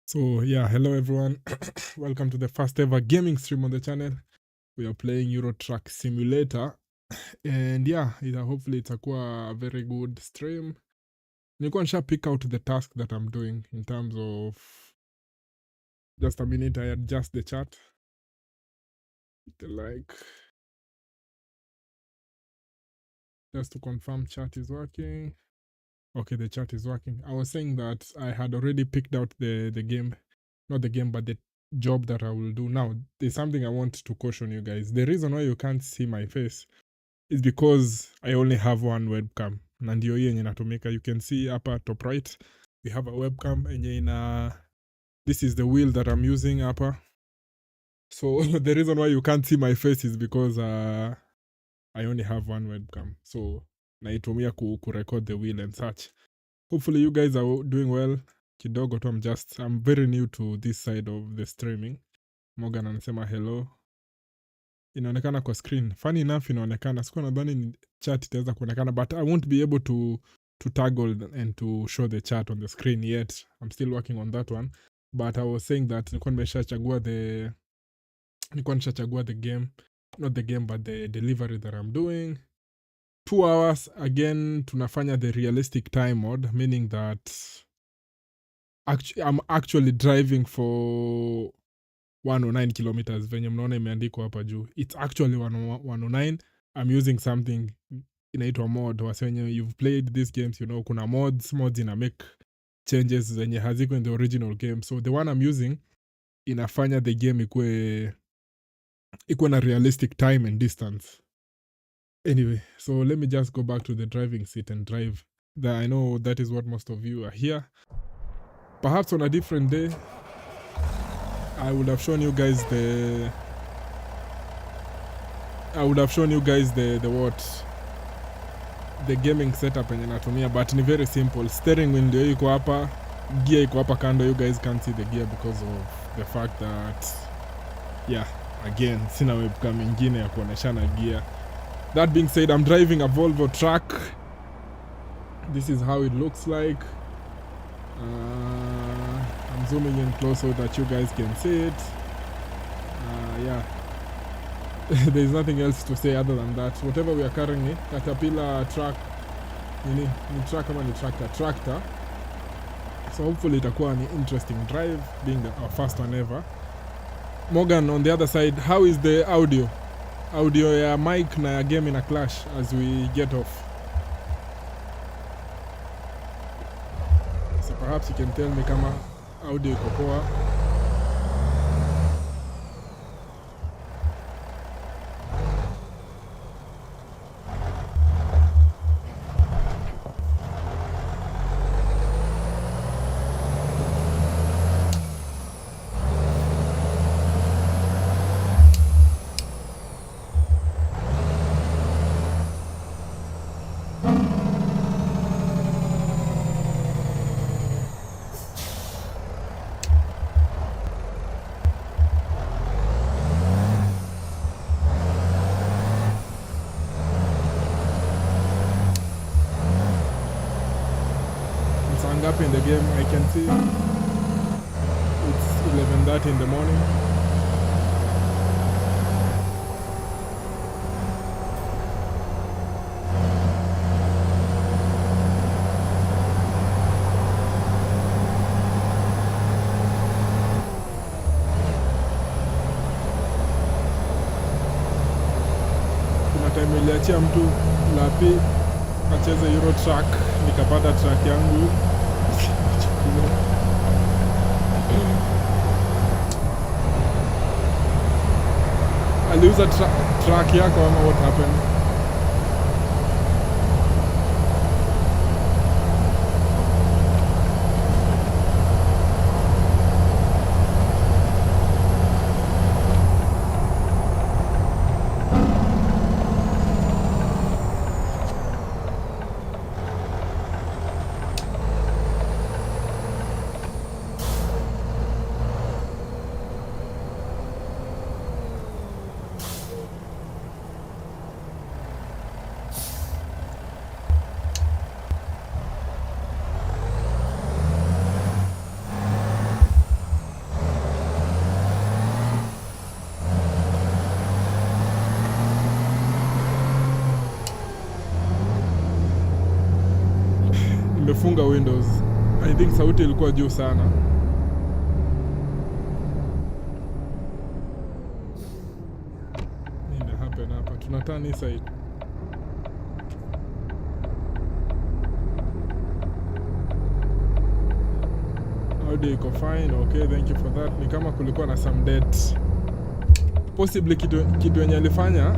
So yeah, hello everyone. Welcome to the first ever gaming stream on the channel. We are playing Euro Truck Simulator, and yeah, hopefully itakuwa a very good stream. Nilikuwa nisha pick out the task that I'm doing in terms of just a minute. I adjust the chat. Like just to confirm chat is working. Okay, the chat is working. I was saying that I had already picked out the game, not the game, but the job that I will do. Now, there's something I want to caution you guys. The reason why you can't see my face is because I only have one webcam. Na ndio hii yenye natumika. You can see hapa top right, we have a webcam yenye this is the wheel that I'm using hapa. So the reason why you can't see my face is because I only have one webcam. So naitumia record the wheel and such. Hopefully you guys are doing well. Kidogo tu I'm very new to this side of the streaming. Morgan anasema hello. Inaonekana kwa screen. Funny enough inaonekana. Sikuwa nadhani chat itaweza kuonekana, but I won't be able to toggle and to show the chat on the screen yet. I'm still working on that one. But I was saying that nilikuwa nishachagua the game, not the game but the delivery that I'm doing. 2 hours again tunafanya the realistic time mode, meaning that I'm actually driving for 109 kilometers venye mnaona imeandikwa hapa juu. It's actually 109. I'm using something inaitwa mod. Wasenye you've played these games, you know, kuna mods ina make changes zenye haziko in the original game. So the one I'm using inafanya the game ikuwe na realistic time and distance. Anyway, so let me just go back to the driving seat and drive. I know that is what most of you are here. Perhaps on a different day, I would have shown you guys the gaming setup yenye natumia, but ni very simple. Steering wheel ndio iko hapa, gear iko hapa kando. You guys can't see the gear because of the fact that again sina webcam ingine ya kuoneshana gear. That being said, I'm driving a Volvo truck. This is how it looks like. I'm zooming in close so that you guys can see it. There's nothing else to say other than that. Whatever we are carrying, Caterpillar truck, ni truck ama ni tractor. So hopefully itakuwa an interesting drive, being our first one ever. Morgan on the other side, how is the audio ya mic na ya game in a clash as we get off? So perhaps you can tell me kama audio iko poa. Up in the game, I can see it's 11:30 in the morning. Kuna time iliachia mtu lapi acheze Euro Truck, nikapata truck yangu aliuza truck yako ama what happened? nimefunga windows. I think sauti ilikuwa juu sana. Nini happen hapa? Tunaturn hii side. Audio iko fine. Okay, thank you for that. Ni kama kulikuwa na some debt. Possibly kitu yenye alifanya,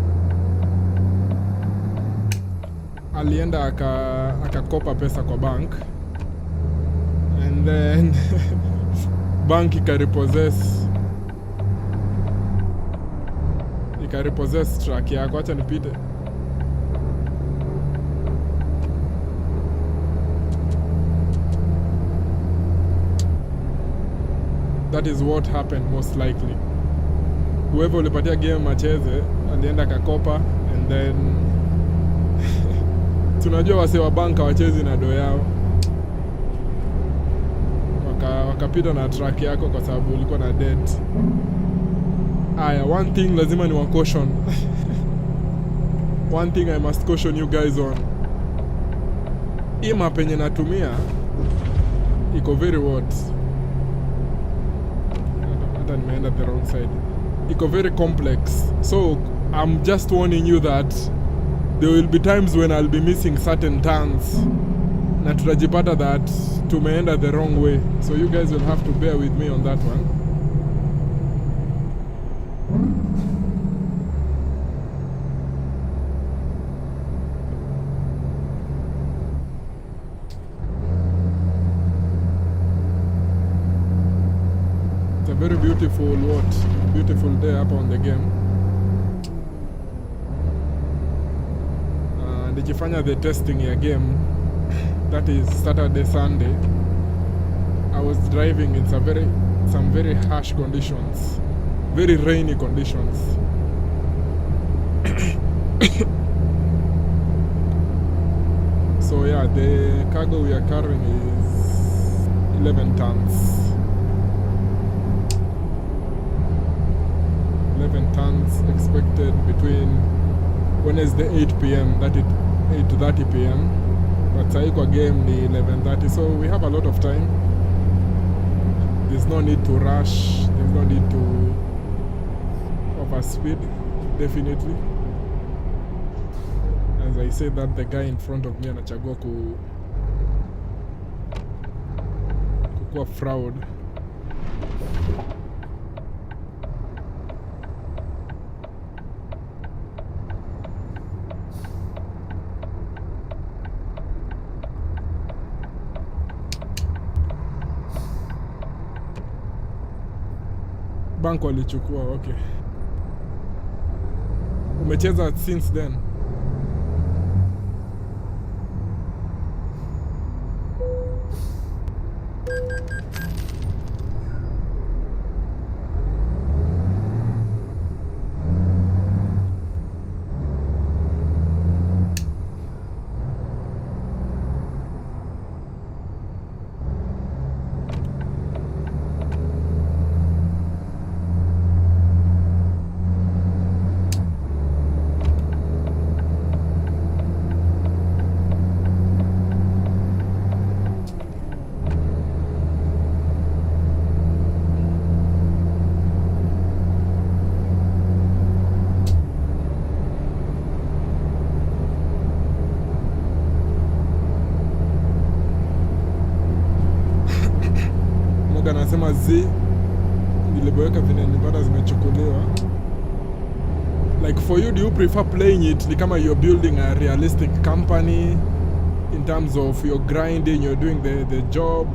alienda akakopa pesa kwa bank, and then bank ikarepossess truck yako. Acha nipite. That is what happened most likely. Whoever ulipatia game acheze alienda akakopa, and then tunajua wase wa banka wachezi na do yao, wakapita na track yako kwa sababu ulikuwa na debt. Aya, one thing lazima ni wa caution. One thing I must caution you guys on. Hii map yenye natumia iko very what? Hata nimeenda the wrong side. Iko very complex. So I'm just warning you that there will be times when I'll be missing certain turns na tutajipata that tumeenda the wrong way. So you guys will have to bear with me on that one. It's a very beautiful day hapa on the game. Nikifanya the testing ya game, that is Saturday, Sunday, I was driving in some very harsh conditions, very rainy conditions. So yeah, the cargo we are carrying is 11 tons. 11 tons expected between Wednesday 8 p.m. that it 8:30 p.m. but sahi kwa game ni 11:30, so we have a lot of time. There's no need to rush, there's no need to overspeed, definitely. As I said that, the guy in front of me anachagua kukuwa fraud. Bank walichukua. Okay, umecheza since then? Anasema niliboweka vile nilipata zimechukuliwa. Like for you, do you prefer playing it ni kama you're building a realistic company in terms of you're grinding, you're doing the job,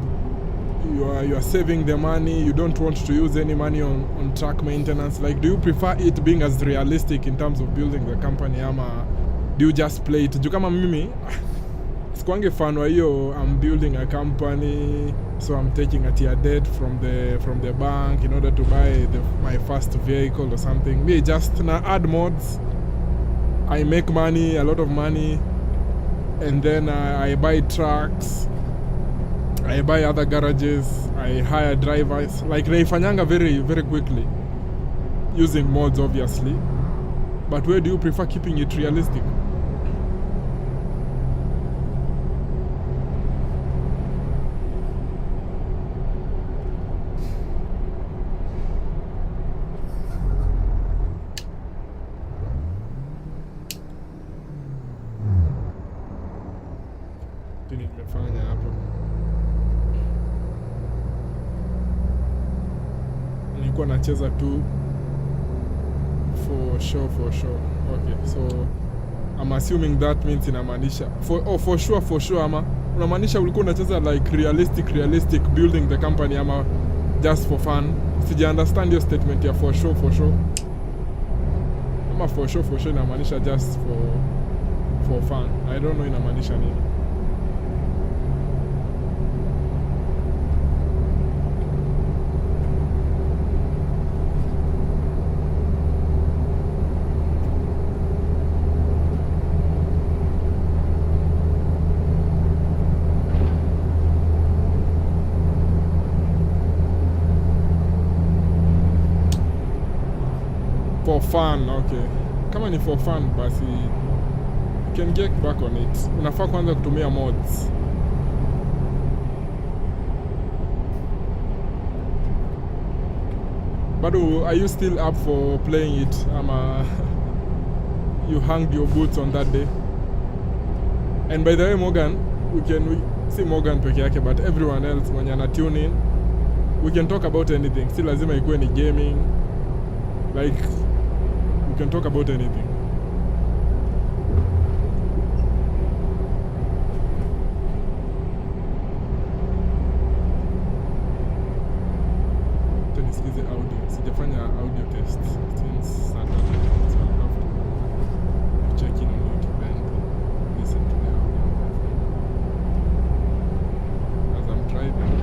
you are saving the money, you don't want to use any money on track maintenance? Like, do you prefer it being as realistic in terms of building the company, ama do you just play it? Juu kama mimi sikuange fan wa hiyo I'm building a company, so I'm taking a tier debt from the bank in order to buy my first vehicle or something. Me just na add mods, I make money, a lot of money, and then I buy trucks, I buy other garages, I hire drivers. Like naifanyanga very very quickly using mods, obviously. But where do you prefer keeping it realistic? nini nimefanya hapo. Nilikuwa nacheza tu for sure. Okay, so I'm assuming that means inamaanisha for sure ama unamaanisha ulikuwa unacheza like realistic building the company ama just for fun? Sija understand your statement ya for sure ama for sure inamaanisha just for fun. I don't know inamaanisha nini. For fun, okay. Kama ni for fun basi you can get back on it. Unafaa kwanza kutumia mods. Bado, are you still up for playing it? Ama you hung your boots on that day? And by the way, Morgan, we see Morgan peke yake, but everyone else when you're not tune in, we can talk about anything. Si lazima ikuwe ni gaming. Like, we can talk about anything. Nisikize audio. Sijafanya audio test since Saturday, so I'll have to check in on YouTube and listen to the audio as I'm driving.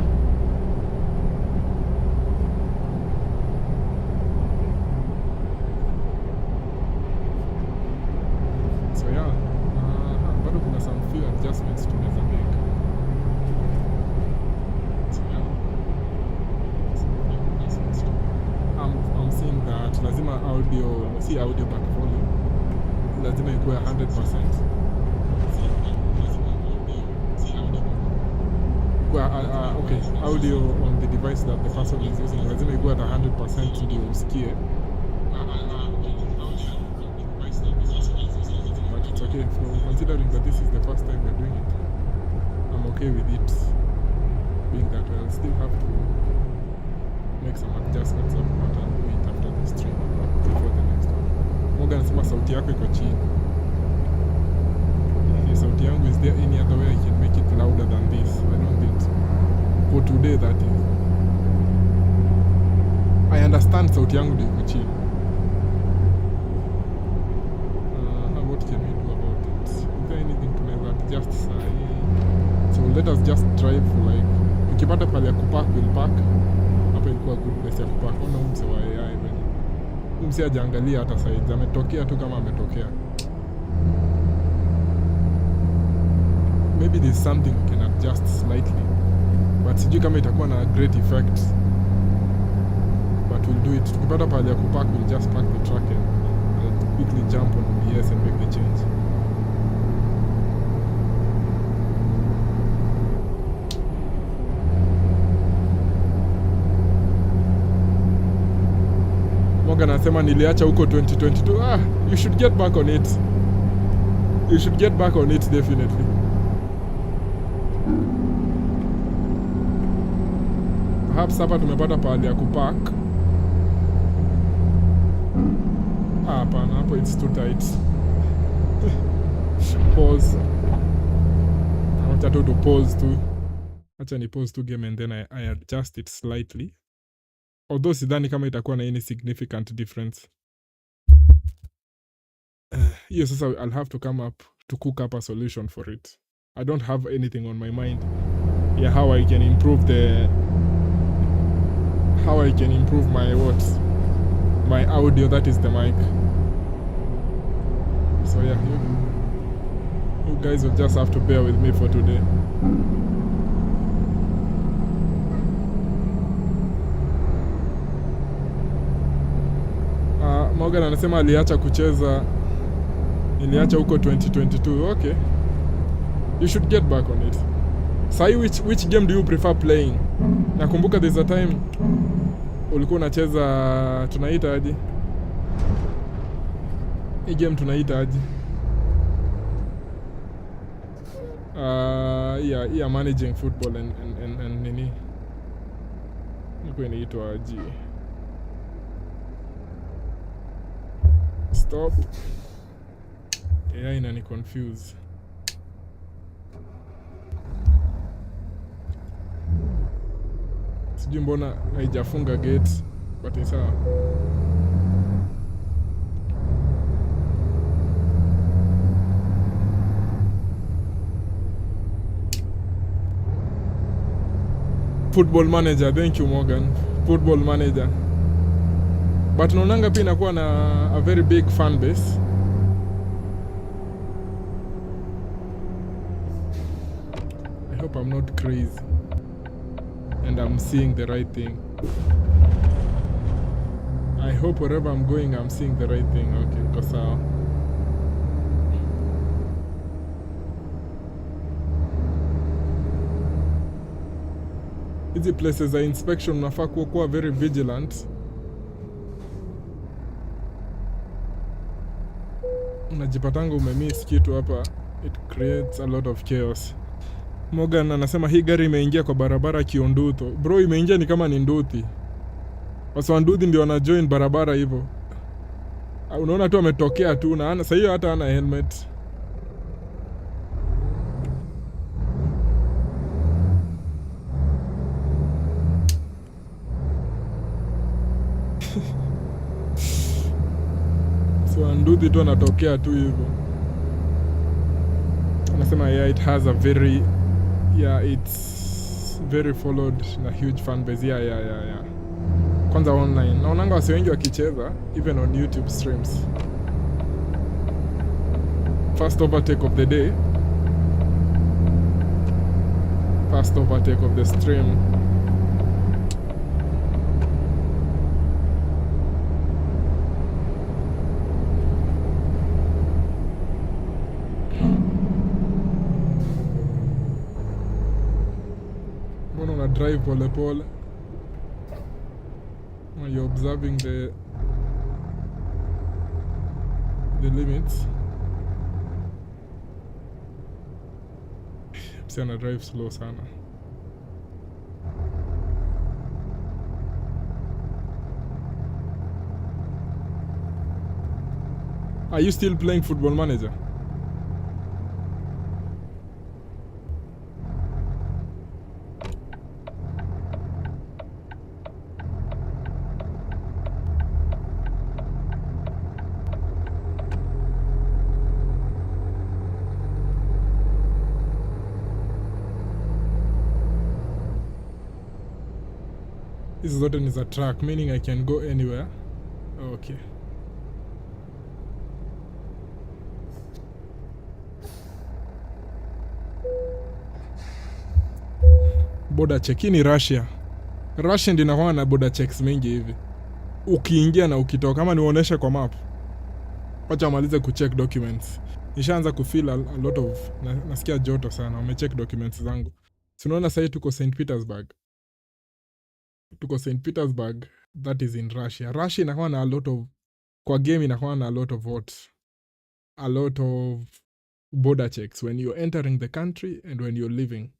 So yeah, bado kuna some few adjustments tunaweza make. So yeah, I'm seeing that lazima audio but volume lazima ikuwe 100%. Okay, audio on the device that the person is using lazima ikuwe at 100% ndio usikie. It's okay, considering that this is the first time we're doing it, I'm okay with it being that way. I'll still have to make some adjustments of what I'll do it after the stream before the next one. Morgan anasema sauti yako iko chini. Sauti yangu, is there any other way I can make it louder than this? I don't think so. For today, that is. I understand sauti yangu ndio iko chini. What can we do about it? Is there anything to adjust? So let us just drive for like, ukipata pale ya kupark, we'll park. Hapa ilikuwa good place ya kupark. Ona umse wa AI venye. Umse hajaangalia hata sides. Ametokea tu kama ametokea. Maybe there's something we can adjust slightly. But sijui kama itakuwa na great effect. But we'll do it. Tukipata pale ya kupark, we'll just park the truck and quickly jump on OBS and make the change. Morgan anasema niliacha huko 2022. You should get back on it. You should get back on it definitely. Perhaps hapa tumepata pahali ya kupark. Hapana, hapo it's too tight. Pause. Acha tu pause tu. Acha ni pause tu game and then I adjust it slightly. Although sidhani kama itakuwa na any significant difference. Hiyo sasa I'll have to come up to cook up a solution for it. I don't have anything on my mind. Yeah, how I can improve my audio, that is the mic. So yeah, you guys will just have to bear with me for today. Morgan anasema aliacha kucheza, niliacha huko 2022. Okay, you should get back on it. Sai, which game do you prefer playing? Nakumbuka there's a time ulikuwa unacheza, tunaita aje hii game, tunaita aje Yeah, managing football and nini ilikuwa inaitwa G. Stop. AI inani confuse. Sijui mbona haijafunga gate, but ni sawa. Football manager, thank you Morgan. Football manager. But naonanga pia inakuwa na a very big fan base. I hope I'm not crazy and I'm seeing the right thing. I hope wherever I'm going I'm seeing the right thing. Okay, kwa sawa. Hizi places za inspection unafaa kuwa very vigilant. Unajipatanga umemiss kitu hapa, it creates a lot of chaos. Morgan anasema hii gari imeingia kwa barabara Kionduto. Bro, imeingia ni kama ni Nduthi. Wasa Nduthi ndio wanajoin barabara hivyo. Unaona tu ametokea tu na sasa hiyo hata hana helmet. So Nduthi tu anatokea tu hivyo. Anasema yeah, it has a very it's very followed na huge fan base. Yeah. Kwanza online. Naonanga wasi wengi wakicheza even on YouTube streams. First overtake of the day. First overtake of the stream. Mbona una drive pole pole? You're observing the limits. Msi ana drive slow sana. Are you still playing Football Manager? Hizi zote ni za track, meaning I can go anywhere. Okay. Border check ni Russia. Russia ndio inakuwa na border checks mingi hivi. Ukiingia na ukitoka, kama nionyeshe kwa map. Wacha malize kucheck documents. Nishaanza kufeel a lot of nasikia joto sana. Wamecheck documents zangu. Si unaona sasa tuko St. Petersburg. Tuko St. Petersburg, that is in Russia. Russia inakuwa na a lot of, kwa game inakuwa na a lot of what? A lot of border checks when you're entering the country and when you're leaving.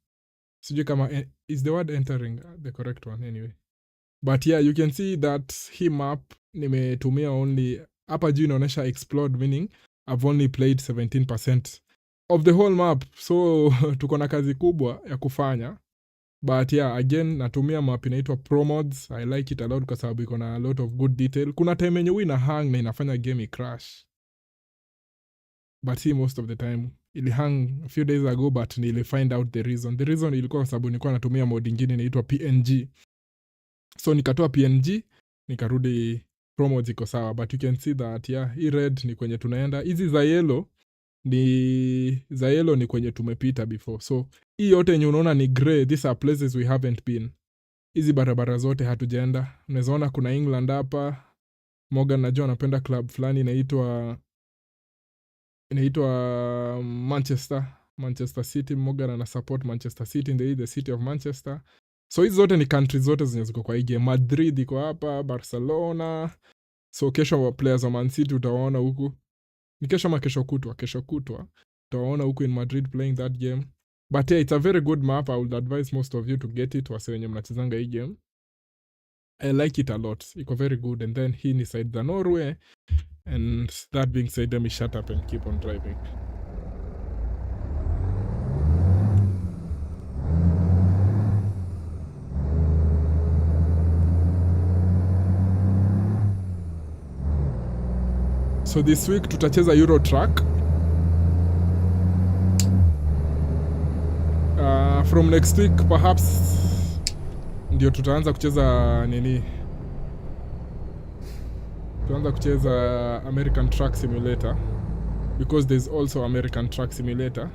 Sijui kama is the word entering the correct one anyway. But yeah, you can see that hii map nimetumia only, hapa juu inaonyesha explored, meaning I've only played 17% of the whole map. So tuko na kazi kubwa ya kufanya. But yeah, again natumia map inaitwa Pro Mods. I like it a lot kwa sababu iko na a lot of good detail. Kuna time yenye huwa ina hang na inafanya game crash. But see, most of the time ili hang a few days ago, but nili find out the reason. The reason ilikuwa kwa sababu nilikuwa natumia mod nyingine inaitwa PNG. So nikatoa PNG, nikarudi Pro Mods iko sawa. But you can see that yeah, hii red ni kwenye tunaenda. Hizi za yellow ni kwenye tumepita before. So hii yote yenye unaona ni grey, these are places we haven't been. Hizi barabara zote hatujaenda. Unaweza ona kuna England hapa. Morgan najua anapenda club fulani inaitwa Manchester City. Morgan ana support Manchester City, the city of Manchester. So hizi zote ni countries zote zenye ziko kwa hii game. Madrid iko hapa, Barcelona. So kesho players wa Man City utawaona huku. Ni kesho ama kesho kutwa utawaona huku in Madrid playing that game. But yeah, it's a very good map. I would advise most of you to get it, wase wenye mnachezanga hii game. I like it a lot. Iko very good. And then hii ni side za Norway. And that being said, let me shut up and keep on driving. So this week tutacheza Euro Truck. From next week perhaps ndio tutaanza kucheza nini? Tutaanza kucheza American Truck Simulator, because there's also American Truck Simulator.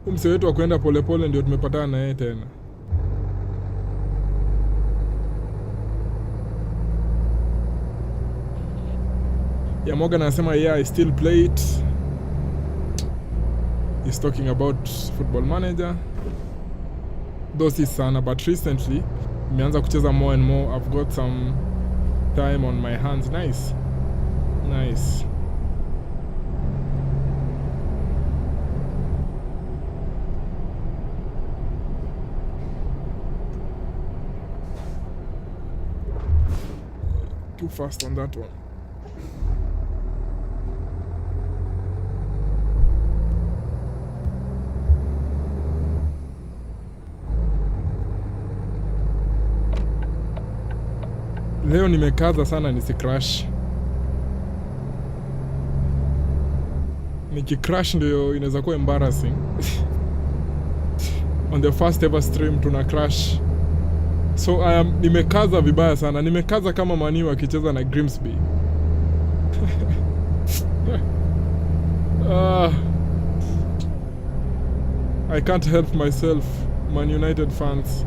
Mse wetu wa kwenda polepole ndio tumepatana na yeye tena. Yeah, Morgan anasema yeah, I still play it. He's talking about Football Manager. Those is sana, but recently nimeanza kucheza more and more. I've got some time on my hands. Nice. Nice. Too fast on that one. Leo nimekaza sana nisicrash. Nikicrash ndio inaweza kuwa embarrassing. On the first ever stream tuna crash. So nimekaza vibaya sana. Nimekaza kama Mani akicheza na Grimsby. I can't help myself, Man United fans.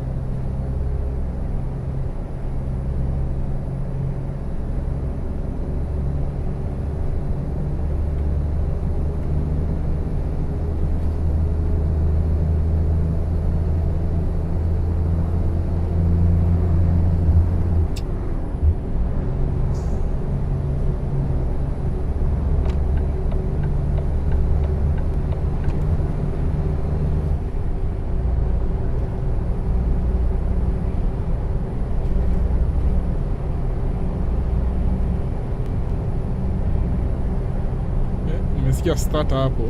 Nimesikia starter hapo.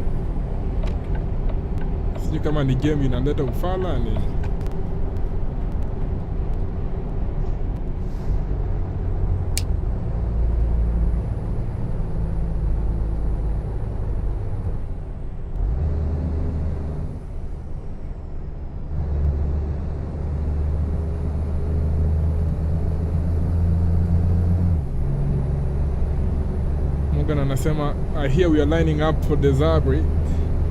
Sijui kama ni game inaleta ufala ni. Morgan anasema I hear we are lining up for the Zabri.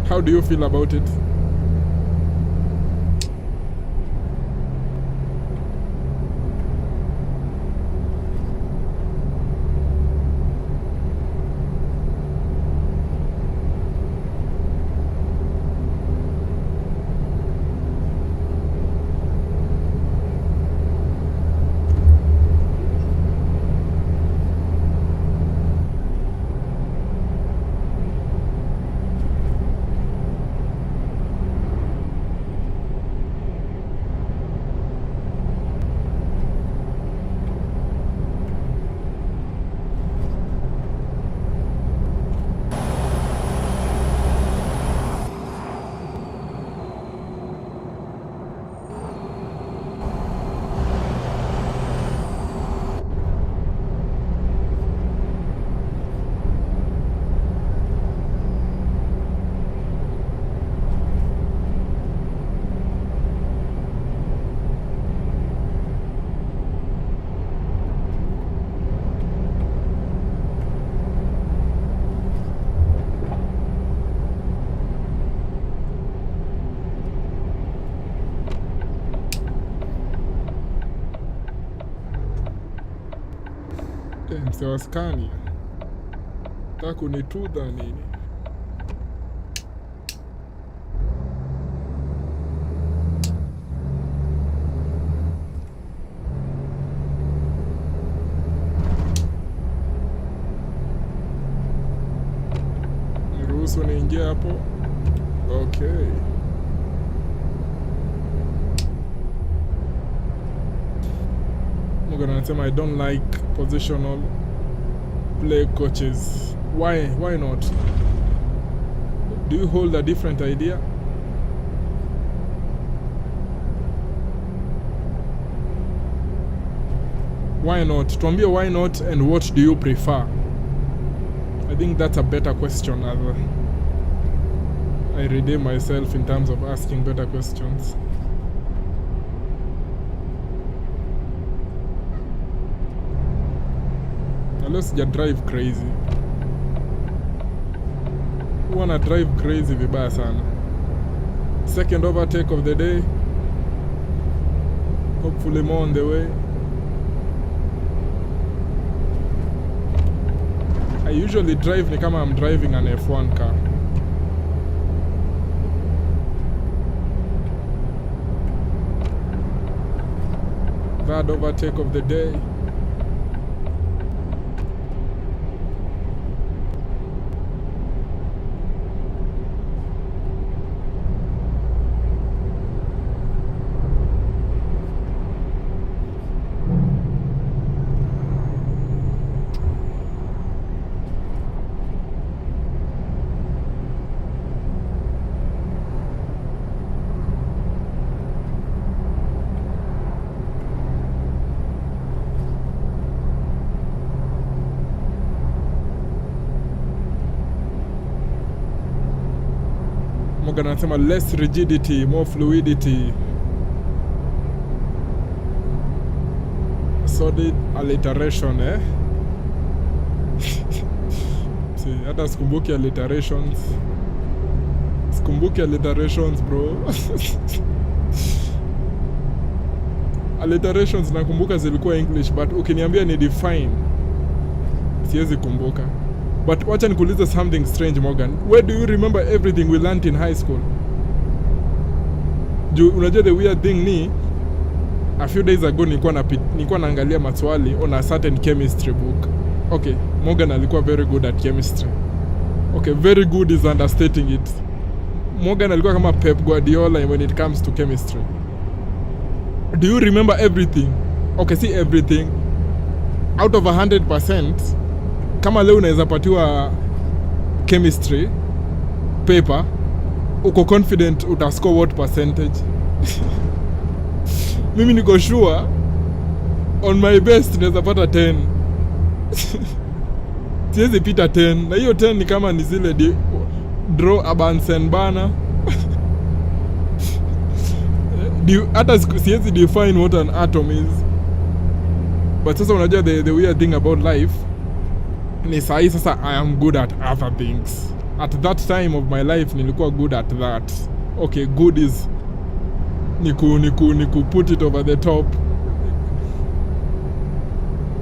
How do you feel about it? Msewaskani taka kunitudha nini? Niruhusu niingie hapo. Okay. Morgan anasema I don't like positional play coaches. Why not? Do you hold a different idea? Why not? Tuambie why not and what do you prefer? I think that's a better question. I redeem myself in terms of asking better questions. Unless you drive crazy. You wanna drive crazy vibaya sana. Second overtake of the day. Hopefully more on the way. I usually drive ni kama I'm driving an F1 car. Third overtake of the day. Morgan anasema less rigidity, more fluidity. Solid alliteration, eh? See, hata sikumbuki alliterations. Sikumbuki alliterations, bro. Alliterations nakumbuka zilikuwa English, but ukiniambia ni define siwezi kumbuka. But wacha nikuulize something strange, Morgan. Where do you remember everything we learned in high school? Unajua the weird thing ni a few days ago nilikuwa naangalia maswali on a certain chemistry book. Okay, Morgan alikuwa very good at chemistry. Okay, very good is understating it. Morgan alikuwa kama Pep Guardiola when it comes to chemistry. Do you remember everything? Okay, see everything. Out of 100%, kama leo unaweza patiwa chemistry paper, uko confident utascore what percentage? Mimi niko sure on my best naweza pata 10. Siwezi pita 10. Na hiyo 10 ni kama ni zile draw a Bunsen burner. Hata siwezi define what an atom is. But sasa unajua the weird thing about life ni sahi sasa I am good at other things. At that time of my life nilikuwa good at that. Okay, good is niku put it over the top.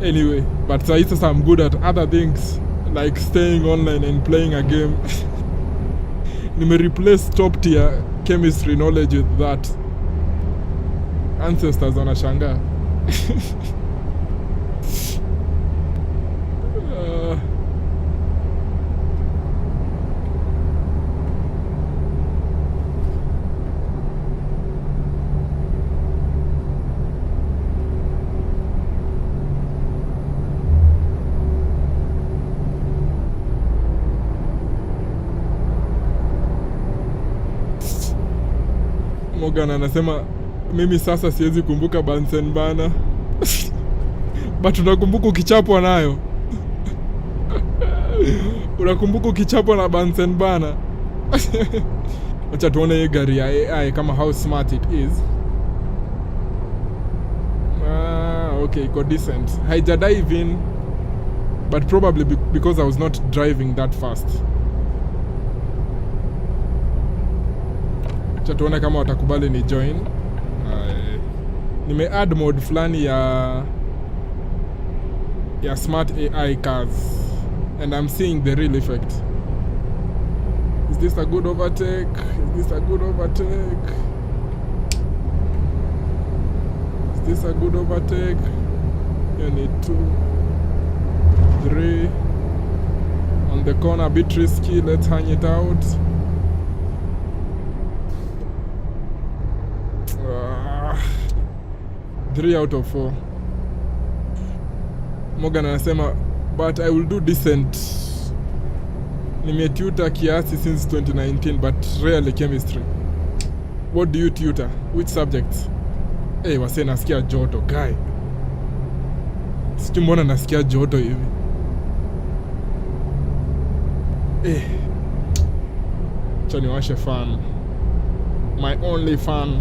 Anyway, but sahi sasa I'm good at other things like staying online and playing a game. Nime replace top tier chemistry knowledge with that. Ancestors wanashangaa. Morgan anasema mimi sasa siwezi kumbuka Bunsen burner. But unakumbuka ukichapwa nayo. Unakumbuka ukichapwa na Bunsen burner. Acha tuone hii gari ya AI kama how smart it is. Okay, iko decent. Haija dive in, but probably because I was not driving that fast. Acha tuone kama watakubali ni join. Nime add mode fulani ya smart AI cars and I'm seeing the real effect. Is this a good overtake? Is this a good overtake? Is this a good overtake? You need 2, 3 on the corner, a bit risky. Let's hang it out. 3 out of 4. Morgan anasema but I will do decent. Nimetutor kiasi since 2019 but rarely chemistry. What do you tutor? Which subjects? Wase nasikia joto guy. Sijui mbona nasikia joto hivi. Acha niwashe fan. My only fan.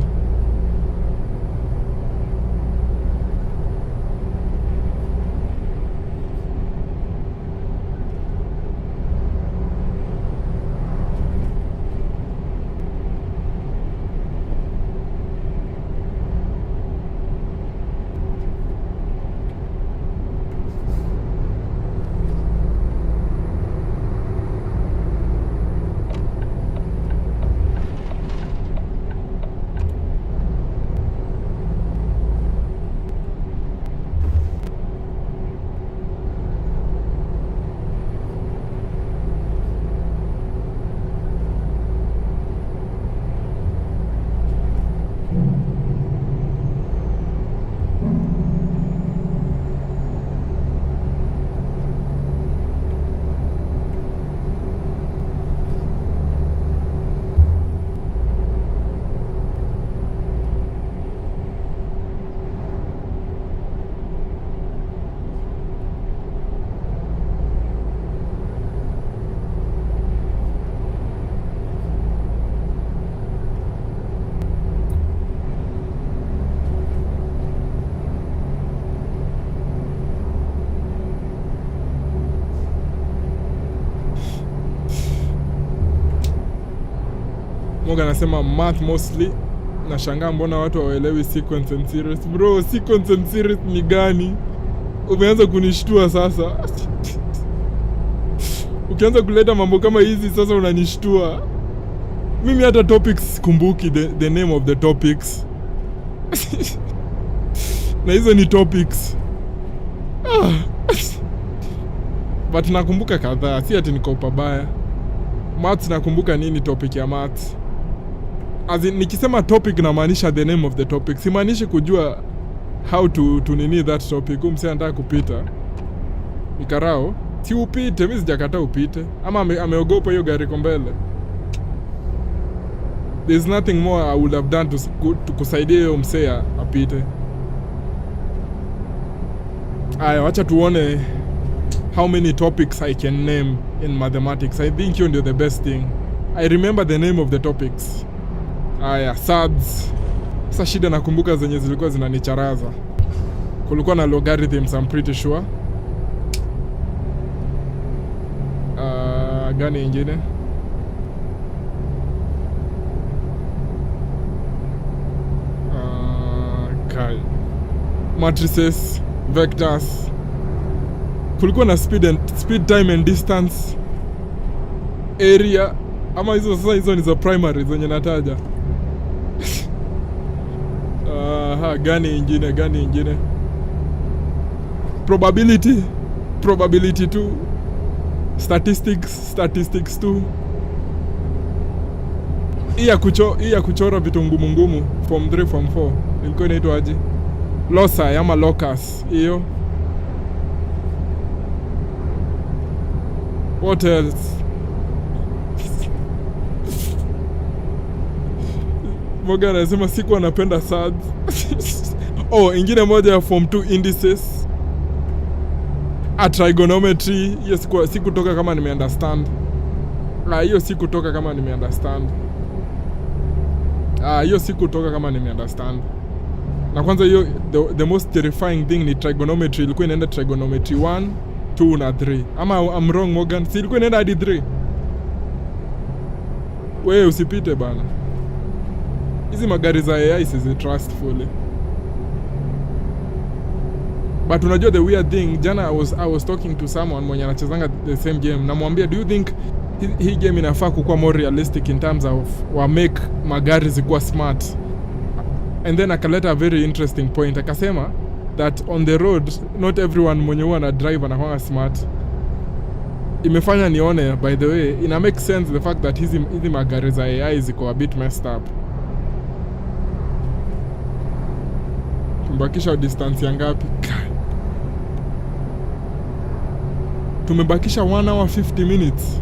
Morgan anasema math mostly. Nashangaa mbona watu hawaelewi sequence and series. Bro, sequence and series ni gani? Umeanza kunishtua sasa. Ukianza kuleta mambo kama hizi sasa unanishtua. Mimi hata topics kumbuki the name of the topics. Na hizo ni topics. But nakumbuka kadhaa, si ati niko pabaya. Maths nakumbuka nini topic ya maths. As in, nikisema topic namaanisha the name of the topic. Simaanishi kujua how to nini that topic. Msee anataka kupita. Nikarao, si upite, mimi sijakataa upite. Ama ameogopa hiyo gari kombele. There's nothing more I would have done to kusaidia hiyo msee apite. Aya, wacha tuone how many topics I can name in mathematics. I think you're the best thing. I remember the name of the topics. Aya, SADS. Sasa shida nakumbuka zenye zilikuwa zinanicharaza. Kulikuwa na logarithms, I'm pretty sure. Gani ingine? Kai. Matrices, vectors. Kulikuwa na speed, time and distance. Area. Ama hizo sasa hizo ni za primary zenye nataja. Gani ingine? Probability 2. Statistics 2. Hii ya kuchora vitu ngumu form 3 form 4 ilikuwa inaitwa aje? Loci ama locus hiyo. What else? Morgan anasema siku anapenda SADS. Ingine moja ya form 2 indices. Trigonometry. Yes, sikutoka kama nimeunderstand. Hiyo sikutoka kama nimeunderstand. Na kwanza hiyo the most terrifying thing ni trigonometry. Ilikuwa inaenda trigonometry 1, 2 na 3. Ama I'm wrong Morgan. Si ilikuwa inaenda hadi 3. Wewe usipite bana. Hizi magari za AI sizi trust fully. But unajua the weird thing, jana I was talking to someone mwenye anachezanga the same game. Namwambia, do you think hii game inafaa kukuwa more realistic in terms of wa make magari zikuwa smart? And then akaleta a very interesting point. Akasema that on the road not everyone mwenye huwa na drive anakuwa smart. Imefanya nione, by the way, ina make sense the fact that hizi magari za AI ziko a bit messed up. Tumbakisha distance ya ngapi? tumebakisha 1 hour 50 minutes.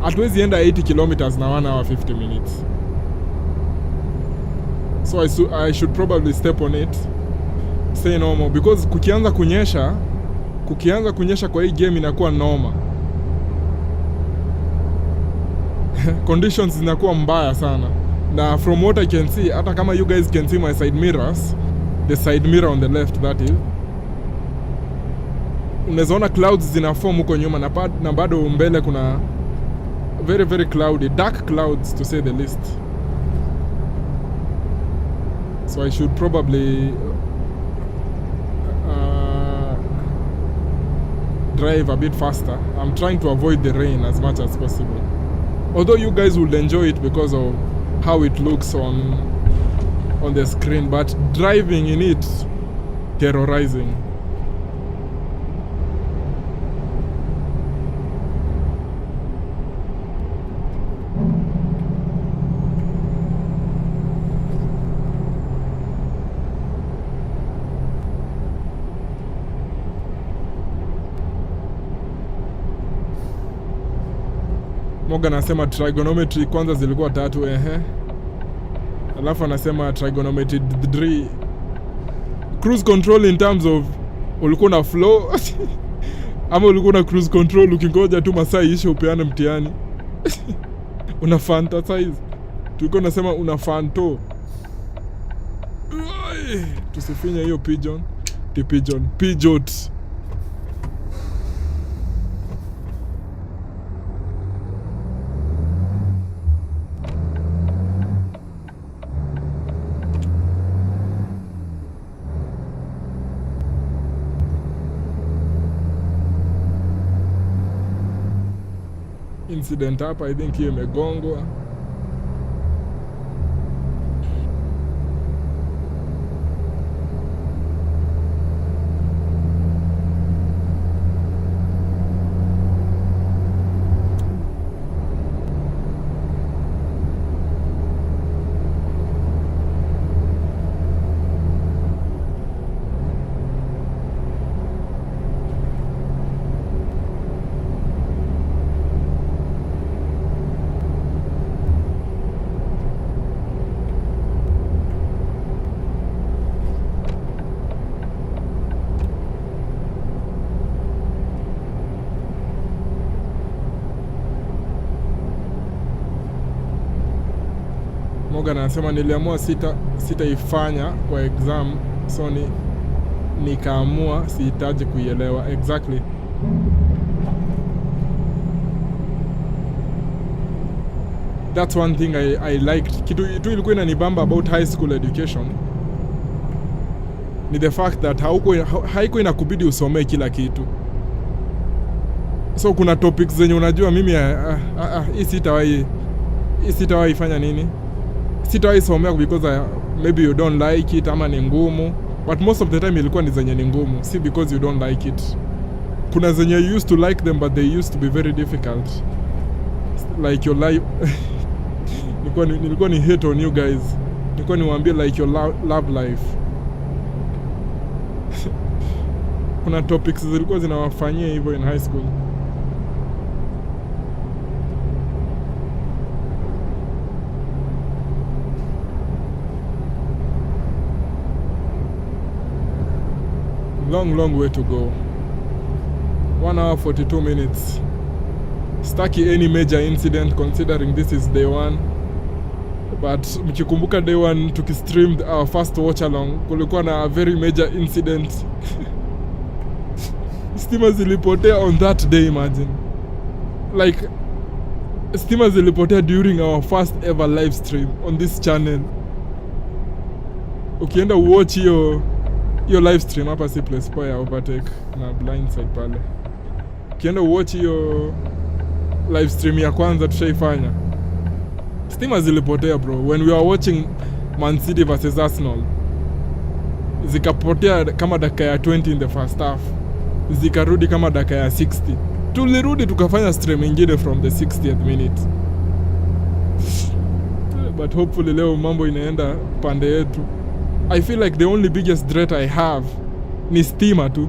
Hatuwezi enda 80 kilometers na 1 hour 50 minutes. So I should probably step on it, say normal, because kukianza kunyesha kwa hii game inakuwa noma. Conditions zinakuwa mbaya sana. Na from what I can see, hata kama you guys can see my side mirrors, the side mirror on the left, that is, unazoona clouds zinaform huko nyuma, na bado mbele kuna very very cloudy, dark clouds to say the least. So I should probably drive a bit faster. I'm trying to avoid the rain as much as possible. Although you guys will enjoy it because of how it looks on the screen, but driving in it, terrorizing. Moga anasema trigonometry kwanza zilikuwa 3, alafu anasema trigonometry 3. Cruise control in terms of ulikuwa na flow ama ulikuwa na cruise control ukingoja tu masaa ishe upeane mtihani. Una fantasize. Tulikuwa nasema una fanto. Tusifinya hiyo pigeon. Pijot. Incident hapa, I think hiyo imegongwa. Morgan anasema niliamua sitaifanya kwa exam, so nikaamua sihitaji kuielewa. Exactly. That's one thing I liked. Kitu ilikuwa inanibamba about high school education ni the fact that haiko inakubidi usomee kila kitu. So kuna topics zenye unajua mimi hii sitawahi fanya nini? Sitawahi somea because maybe you don't like it ama ni ngumu, but most of the time ilikuwa ni zenye ni ngumu, si because you don't like it. Kuna zenye you used to like them but they used to be very difficult, like your life. nilikuwa ni hate on you guys, nilikuwa niwaambie like your love life. Kuna topics zilikuwa zinawafanyia hivyo in high school. Long way to go. 1 hour 42 minutes. Staki any major incident considering this is day 1. But mkikumbuka day 1 tukistreamed our first watch along, kulikuwa na a very major incident. Stima zilipotea on that day, imagine. Like, stima zilipotea during our first ever live stream on this channel. Ukienda watch hiyo live stream hapa si place poa ya overtake na blindside pale. Ukienda watch hiyo live stream ya kwanza tushaifanya, stima zilipotea bro. When we were watching Man City versus Arsenal, zikapotea kama dakika ya 20 in the first half, zikarudi kama dakika ya 60. Tulirudi tukafanya stream ingine from the 60th minute. But hopefully leo mambo inaenda pande yetu. I feel like the only biggest threat I have ni stima tu.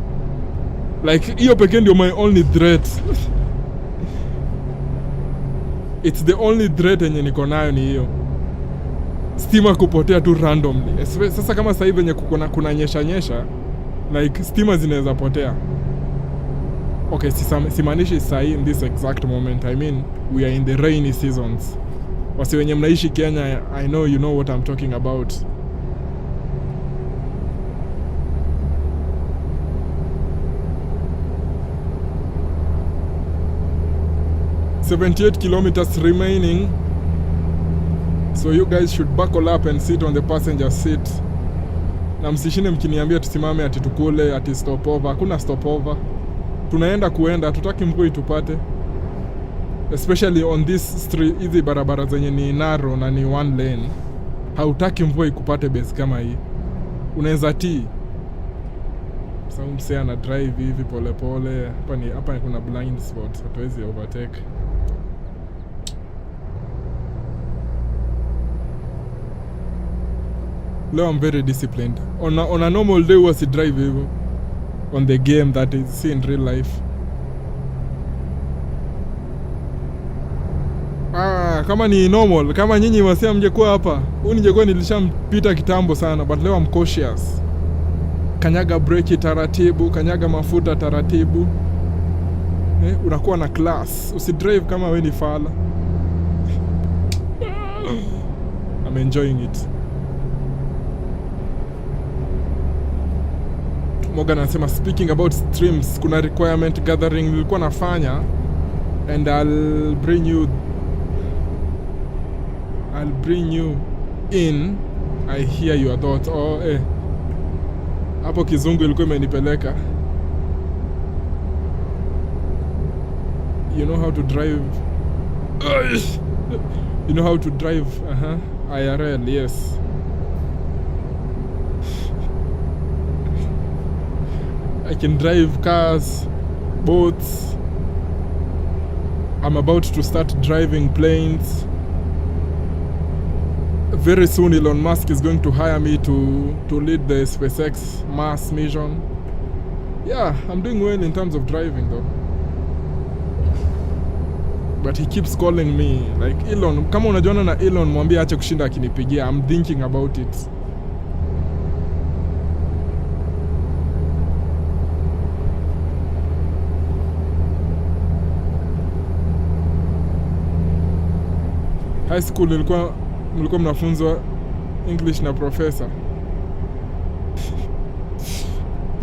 Like hiyo pekee ndio my only threat. It's the only threat yenye niko nayo ni hiyo. Stima kupotea tu randomly. Sasa kama sasa hivi venye kuna nyesha like stima zinaweza potea. Okay, simaanishi sasa in this exact moment. I mean we are in the rainy seasons. Wasi wenye mnaishi Kenya, I know you know what I'm talking about. $78 kilometers remaining. So you guys should buckle up and sit on the passenger seat. Na msishine mkiniambia tusimame ati tukule ati stopover. Hakuna stopover. Tunaenda kuenda, tutaki mvua itupate. Especially on this street, hizi barabara zenye ni narrow na ni one lane. Hautaki mvua ikupate base kama hii. Unaweza tii. Sasa msea na drive hivi pole pole. Hapa kuna blind spots. Hatuwezi overtake. Leo I'm very disciplined. On a normal day was a drive hivyo. On the game that is seen in real life. Kama ni normal, kama nyinyi wasia mngekuwa hapa, ningekuwa nilishampita kitambo sana, but leo I'm cautious. Kanyaga breki taratibu, kanyaga mafuta taratibu. Unakuwa na class. Usidrive kama wewe ni fala. I'm enjoying it. Morgan anasema speaking about streams, kuna requirement gathering nilikuwa nafanya and I'll bring you in. I hear your thoughts. Hapo kizungu ilikuwa imenipeleka. You know how to drive. You know how to drive. IRL, yes. I can drive cars, boats. I'm about to start driving planes. Very soon Elon Musk is going to hire me to lead the SpaceX Mars mission. Yeah, I'm doing well in terms of driving though. But he keeps calling me. Like Elon, kama unajuana na Elon mwambie ache kushinda akinipigia. I'm thinking about it. High school mlikuwa mnafunzwa English na professor.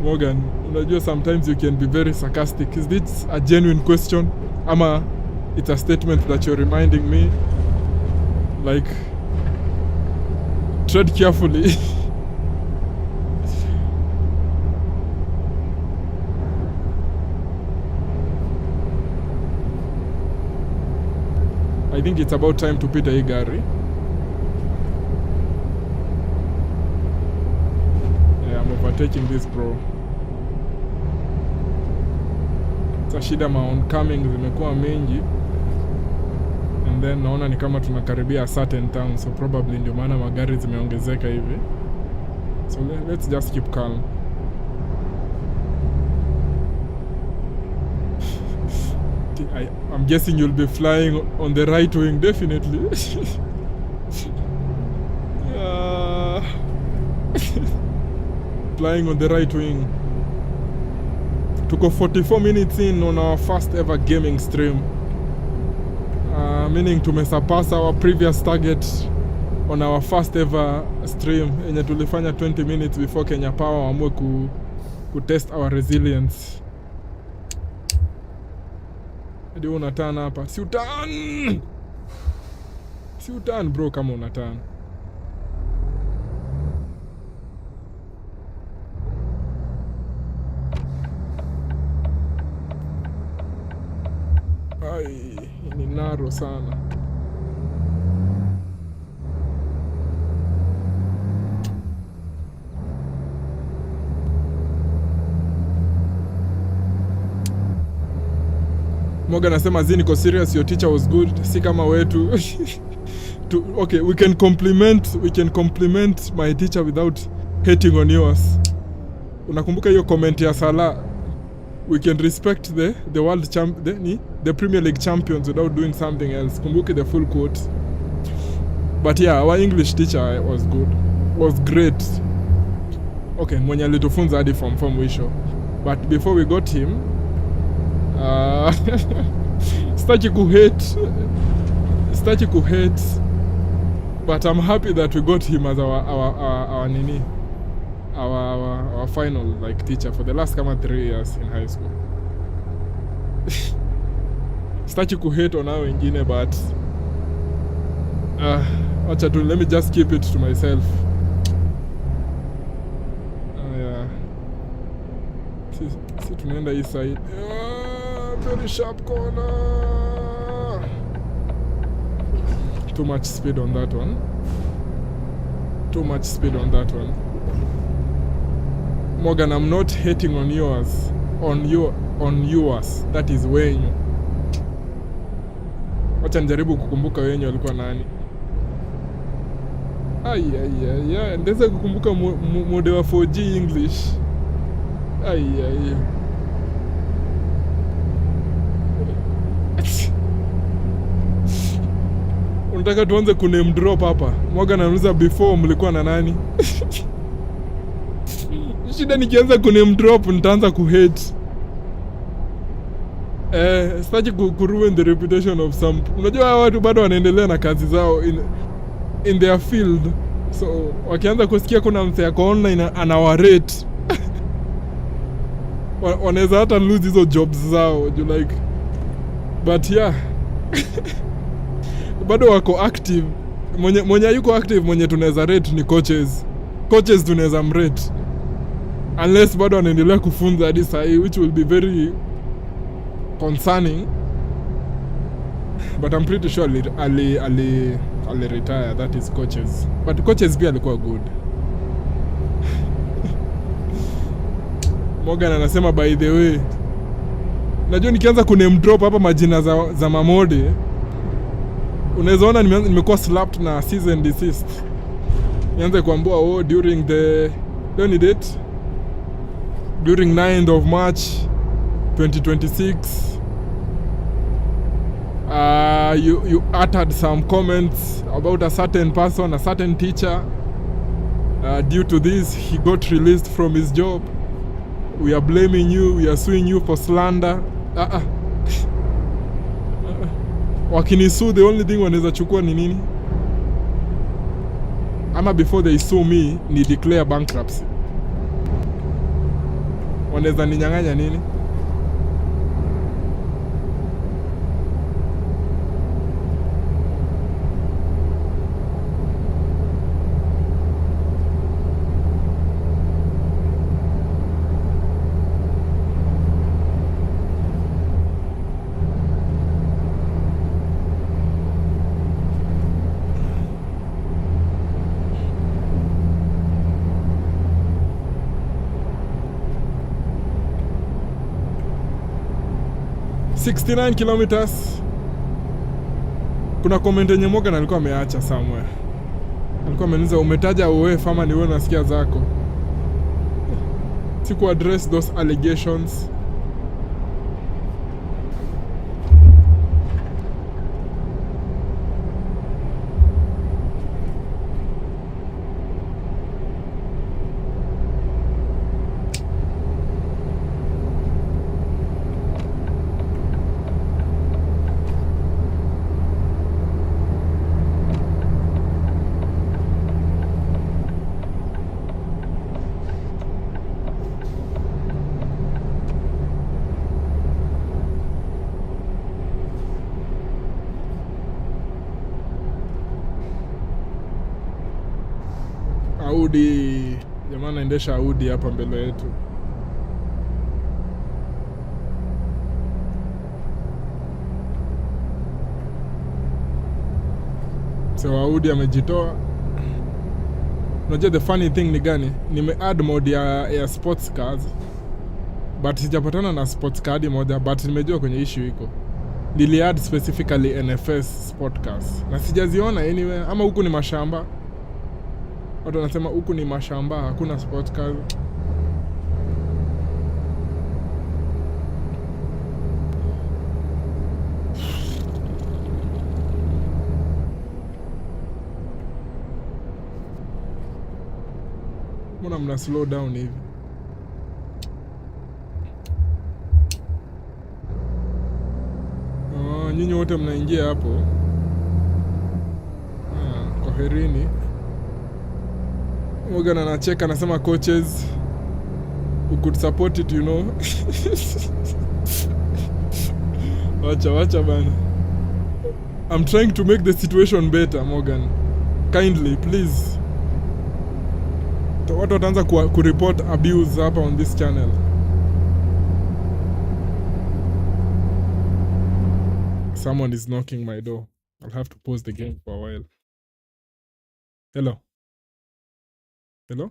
Morgan, unajua sometimes you can be very sarcastic. Is this a genuine question? Ama it's a statement that you're reminding me? Like, tread carefully. I think it's about time to pita hii gari. Yeah, I'm overtaking this bro. Shida oncoming zimekuwa mingi. And then naona ni kama tunakaribia a certain town, so probably ndio maana magari zimeongezeka hivi. So let's just keep calm. I'm guessing you'll be flying on the right wing, definitely. Flying on the right wing. Tuko 44 minutes in on our first ever gaming stream. Meaning tumesurpass our previous target on our first ever stream yenye tulifanya 20 minutes before Kenya Power waamue ku test our resilience. Hadi unatana hapa. Si utan bro kama unatana. Ai, ni naro sana. Morgan anasema niko serious, your teacher was good. Si kama wetu. Okay, we can compliment my teacher without hating on yours. Unakumbuka hiyo comment ya Sala? we can respect the world the Premier League champions without doing something else. Kumbuke the full quote. But yeah, our English teacher was good. Was great. Okay, mwenye alitufunza hadi form 4 mwisho. But before we got him, staki kuhate, but I'm happy that we got him as our final like teacher for the last 3 years in high school. Staki kuhate on hao wengine, but acha tu, let me just keep it to myself. Yeah. Si tunaenda hii side. Very sharp corner. Too much speed on that one. Morgan, I'm not hating on yours. On yours. That is wenyu. Wacha njaribu kukumbuka wenyu alikuwa nani. Ndeza kukumbuka mode wa 4G English. Unataka tuanze kuname drop hapa? Morgan anauliza before mlikuwa na nani? Shida nikianza kuname drop nitaanza kuhate. Sitaki kuruin the reputation of some. Unajua watu bado wanaendelea na kazi zao in their field. So wakianza kusikia kuna mse yako online anawarate, wanaweza hata lose hizo jobs zao, like. But yeah. Bado wako active. Mwenye yuko active mwenye tunaweza rate ni coaches. Coaches tunaweza mrate. Unless bado anaendelea kufunza hadi saa hii, which will be very concerning. But I'm pretty sure Ali retire, that is coaches. But coaches pia alikuwa good. Morgan anasema by the way, najua nikianza kuname drop hapa majina za mamode, unaweza ona nimekuwa slapped na season and desist. Nianze kuambua during the date during 9th of March 2026 you uttered some comments about a certain person, a certain teacher. Due to this, he got released from his job. We are blaming you. We are suing you for slander. Wakinisu, the only thing wanaweza chukua ni nini? Ama before they sue me, ni declare bankruptcy. Wanaweza ninyang'anya nini? $69 kilometers. Kuna comment yenye Morgan alikuwa ameacha somewhere. Alikuwa ameniuliza umetaja wewe fama ni wewe nasikia zako. Siku address those allegations. Audi, jamaa naendesha Audi hapa mbele yetu. So Audi amejitoa. Unajua the funny thing ni gani? Nime add mode ya sports cars. But sijapatana na sports car moja, but nimejua kwenye issue iko. Nili add specifically NFS sport cars. Na sijaziona anywhere, ama huku ni mashamba. Watu wanasema huku ni mashamba, hakuna sport car. Mbona mna slow down hivi? Nyinyi wote mnaingia hapo. Kwaherini. Morgan anacheka anasema coaches who could support it, you know. Wacha bana. I'm trying to make the situation better, Morgan. Kindly, please. Watu wataanza kureport abuse hapa on this channel. Someone is knocking my door. I'll have to pause the game for a while. Hello? Hello?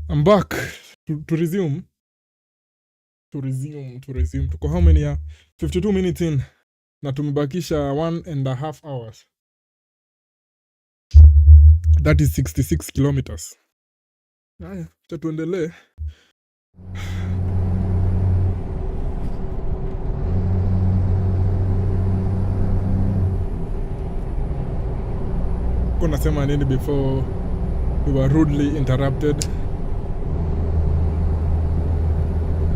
I'm back to resume. To resume. Tuko how many ya? 52 minutes in. Na tumebakisha 1.5 hours. That is 66 kilometers. Haya, tuendelee. Kuna sema nini before we were rudely interrupted?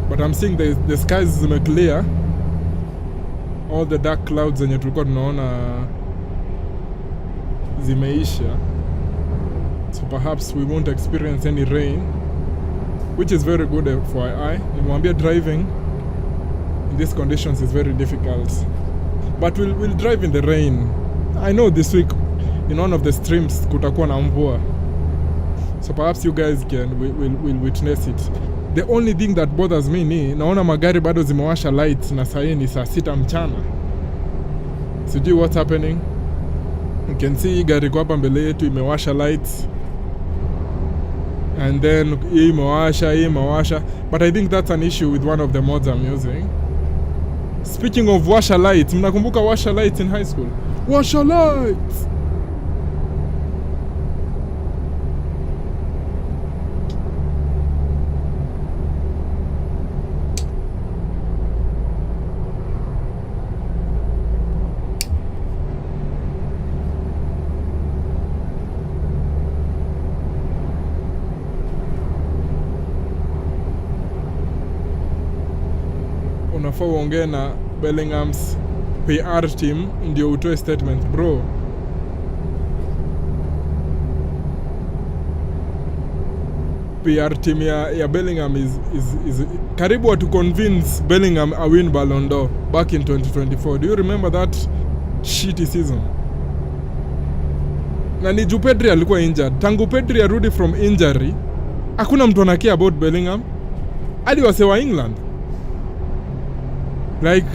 But I'm seeing the skies zime clear. All the dark clouds zenye tulikuwa tunaona zimeisha. So perhaps we won't experience any rain, which is very good for FYI. Nimwambia driving in these conditions is very difficult. But we'll drive in the rain. I know this week in one of the streams kutakuwa na mvua. So perhaps you guys will witness it. The only thing that bothers me ni naona magari bado zimewasha lights na saa hii ni saa 6 mchana. Sijui what's happening. You can see gari kwa hapa mbele yetu imewasha lights. And then hii imewasha. But I think that's an issue with one of the mods I'm using. Speaking of washa lights, mnakumbuka washa lights in high school? Washa lights! Unafaa uongee na Bellingham's PR team ndio utoe statement, bro. PR team ya Bellingham is karibu watu convince Bellingham a win Ballon d'Or back in 2024. Do you remember that shitty season? Na ni juu Pedri alikuwa injured. Tangu Pedri arudi from injury, hakuna mtu anakia about Bellingham. Hadi wasewa England. Like,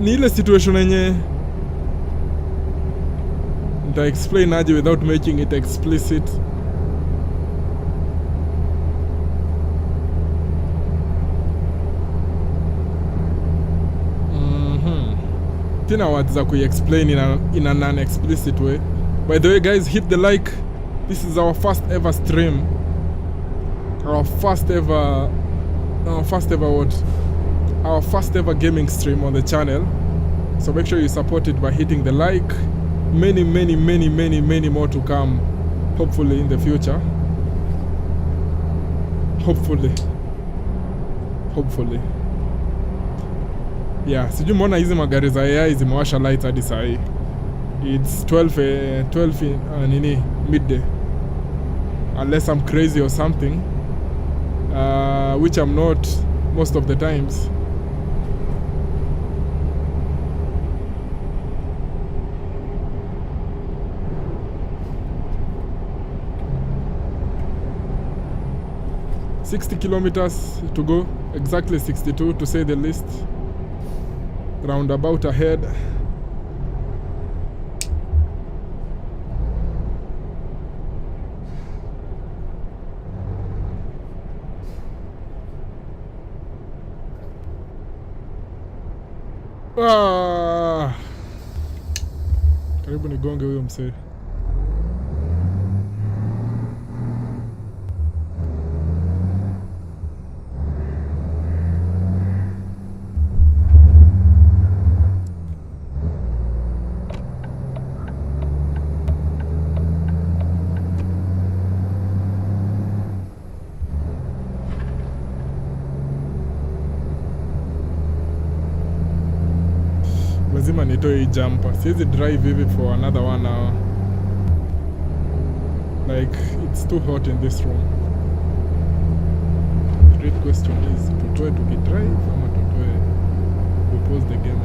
ni ile situation yenye nita explain aje without making it explicit. Tina words za explain in a non-explicit way. By the way, guys, hit the like. This is our first ever stream. Our first ever gaming stream on the channel. So make sure you support it by hitting the like. Many more to come, hopefully in the future. Hopefully. Yeah, sijui mbona hizi magari za AI zimewasha lights hadi saa hii. It's 12 nini midday, unless I'm crazy or something, which I'm not most of the times. $60 kilometers to go, exactly 62 to say the least. Roundabout ahead. Karibu nigonge huyo msee. Lazima nitoe hii jumper. Siwezi drive hivi for another 1 hour. Like, it's too hot in this room. The great question is, tutoe tukidrive ama tutoe we pause the game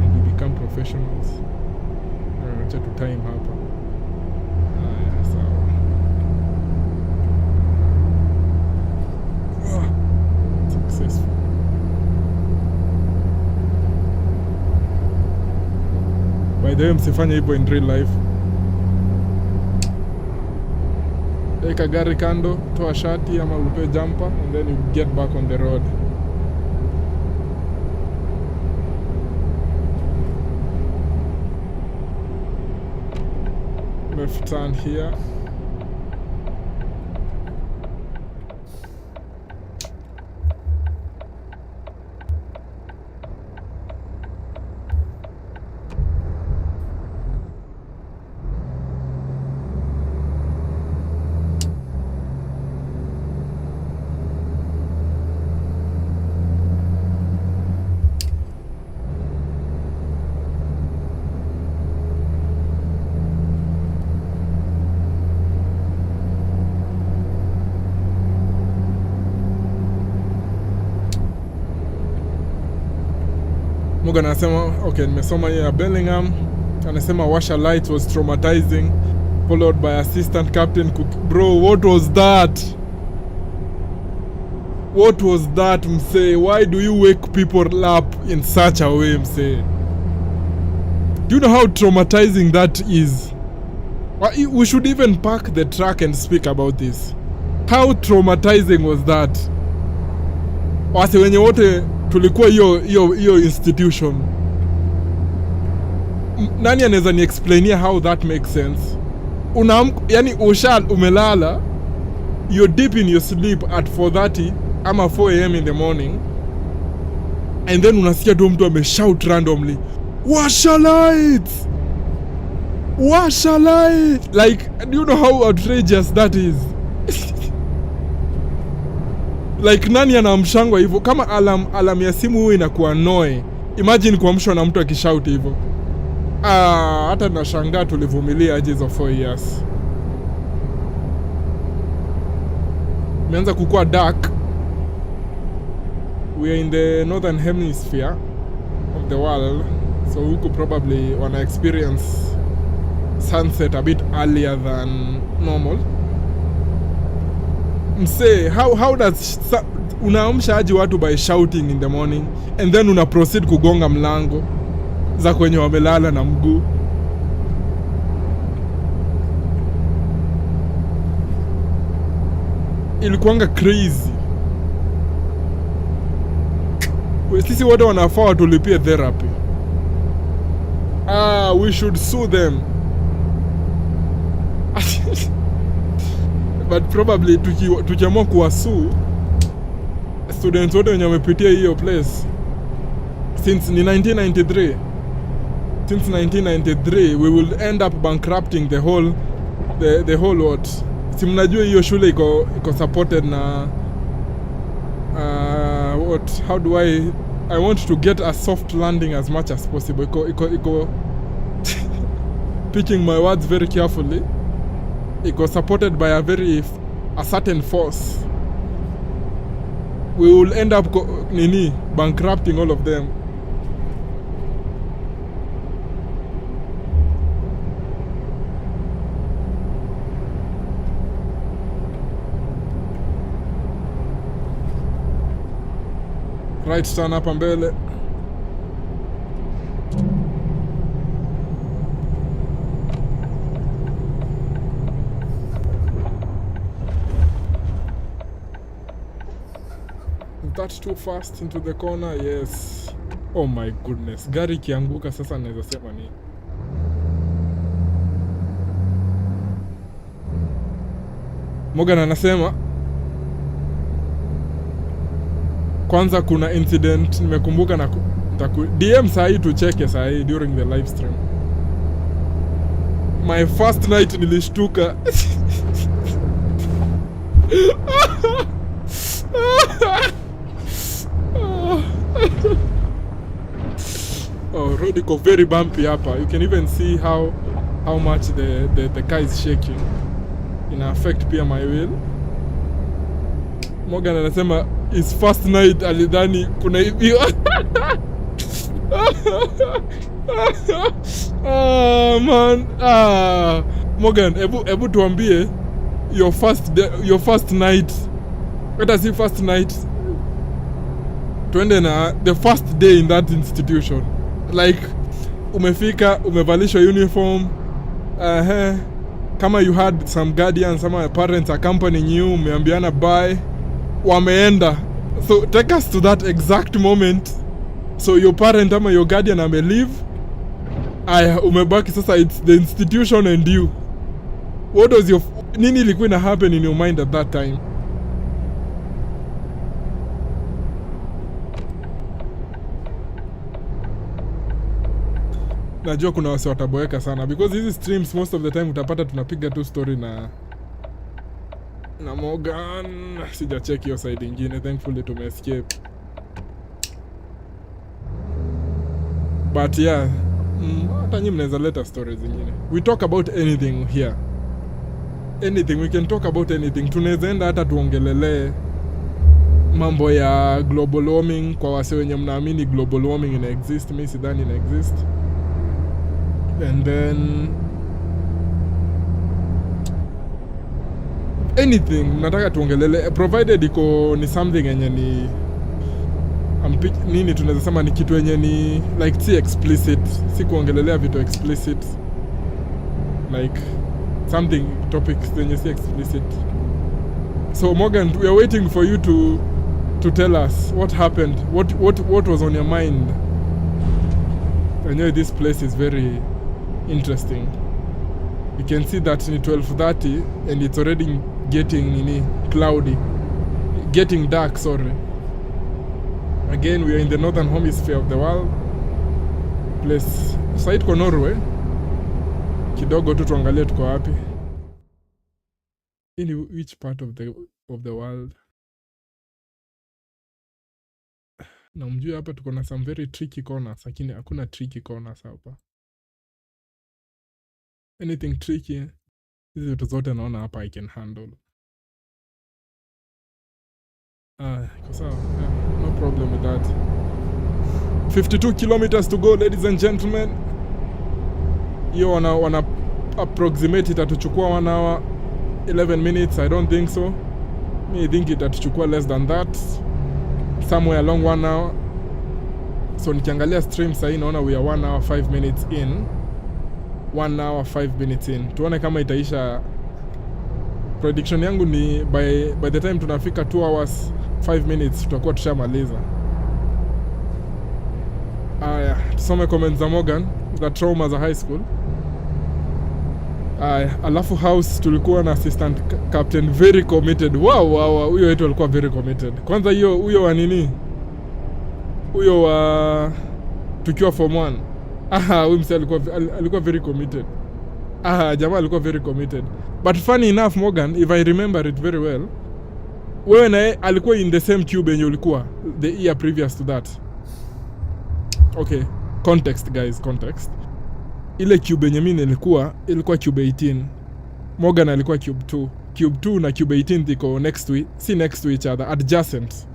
and we become professionals. Acha tu time hapa. Sawa. Successful. By the way, msifanye hivyo in real life. Eka gari kando, toa shati ama upe jumper, and then you get back on the road. Left turn here. Morgan anasema, okay, nimesoma hii ya Bellingham. Anasema Washer Light was traumatizing, followed by assistant captain Cook. Bro, what was that? What was that, msee? Why do you wake people up in such a way, msee? Do you know how traumatizing that is? We should even park the truck and speak about this. How traumatizing was that? Wase wenye wote tulikuwa hiyo institution. Nani anaweza ni explainia how that makes sense? Yani umelala, you're deep in your sleep at 4:30 ama 4 AM in the morning, and then unasikia tu mtu ameshout randomly, "Washer lights! Washer light!" Like, do you know how outrageous that is? Like, nani anaamshangwa hivyo? Kama alarm ya simu huyu inakuwa noe, imagine kuamshwa na mtu akishout hivyo. Hata nashangaa tulivumilia aje hizo 4 years. Imeanza kukua dark. We are in the northern hemisphere of the world, so huku probably wana experience sunset a bit earlier than normal. Msee, how does unaamsha aje watu by shouting in the morning and then una proceed kugonga mlango za kwenye wamelala na mguu? Ilikuanga crazy. Sisi wote wanafaa watulipie therapy. We should sue them. But probably tukiamua kuwasue students wote wenye wamepitia hiyo place since 1993. Since 1993 we will end up bankrupting the whole what. Si mnajua hiyo shule iko supported na what, how do I I want to get a soft landing as much as possible. Iko picking my words very carefully. Iko supported by a certain force. We will end up bankrupting all of them. Right turn hapa mbele. Is that too fast into the corner? Yes. Oh my goodness. Gari kianguka sasa naweza sema nini? Morgan anasema kwanza kuna incident nimekumbuka na DM sahi tucheke sahi during the live stream. My first night nilishtuka. Oh, road iko very bumpy hapa. You can even see how much the car is shaking. Ina affect pia my wheel. Morgan anasema his first night alidhani kuna hivi. Man. Morgan, ebu tuambie your first night. What does he first night? Twende na the first day in that institution. Like umefika, umevalishwa uniform. Kama you had some guardians, some parents accompanying you, umeambiana bye. Wameenda. So take us to that exact moment. So your parent ama your guardian ame leave. Umebaki sasa, it's the institution and you. What was nini ilikuwa ina happen in your mind at that time? Najua kuna wase wataboeka sana because hizi streams most of the time utapata tunapiga tu story na Morgan. Sija check your side ingine, thankfully tume escape. But yeah, hata nyinyi mnaweza leta stories zingine. We talk about anything here. Anything, we can talk about anything. Tunaweza enda hata tuongelele mambo ya global warming kwa wase wenye mnaamini global warming ina exist. Mimi sidhani ina exist. And then anything nataka tuongelele, provided iko ni something yenye ni nini tunaweza sema ni kitu yenye ni like si explicit, si kuongelelea vitu explicit, like something topics yenye si explicit. So Morgan, we are waiting for you to tell us what happened, what was on your mind. I know this place is very interesting. You can see that in 12:30 and it's already getting cloudy, getting dark, sorry. Again, we are in the northern hemisphere of the world. Place site kwa Norway. Kidogo tu tuangalie tuko wapi. In which part of the world? Na mjue hapa tuko na some very tricky corners, lakini hakuna tricky corners hapa. Anything tricky, hizi vitu zote naona hapa I can handle. Iko sawa. Yeah, no problem with that. 52 kilometers to go, ladies and gentlemen. Hiyo wana approximate itatuchukua 1 hour 11 minutes. I don't think so. I think itatuchukua less than that. Somewhere along 1 hour. So nikiangalia stream sasa naona we are 1 hour 5 minutes in. 1 hour 5 minutes in. Tuone kama itaisha. Prediction yangu ni by the time tunafika 2 hours 5 minutes tutakuwa tushamaliza. Aya, tusome comments za Morgan za trauma za high school. Aya, alafu house tulikuwa na assistant captain very committed. Wow, huyo wetu alikuwa very committed. Kwanza huyo wa nini? Huyo wa tukiwa form 1. Huyo msee alikuwa very committed. Jamaa alikuwa very committed. But funny enough Morgan, if I remember it very well, wewe naye alikuwa in the same cube yenye ulikuwa the year previous to that. Okay, context guys, context. Ile cube yenye mimi ilikuwa cube 18. Morgan alikuwa cube 2. Cube 2 na cube 18 ziko next to each other, adjacent,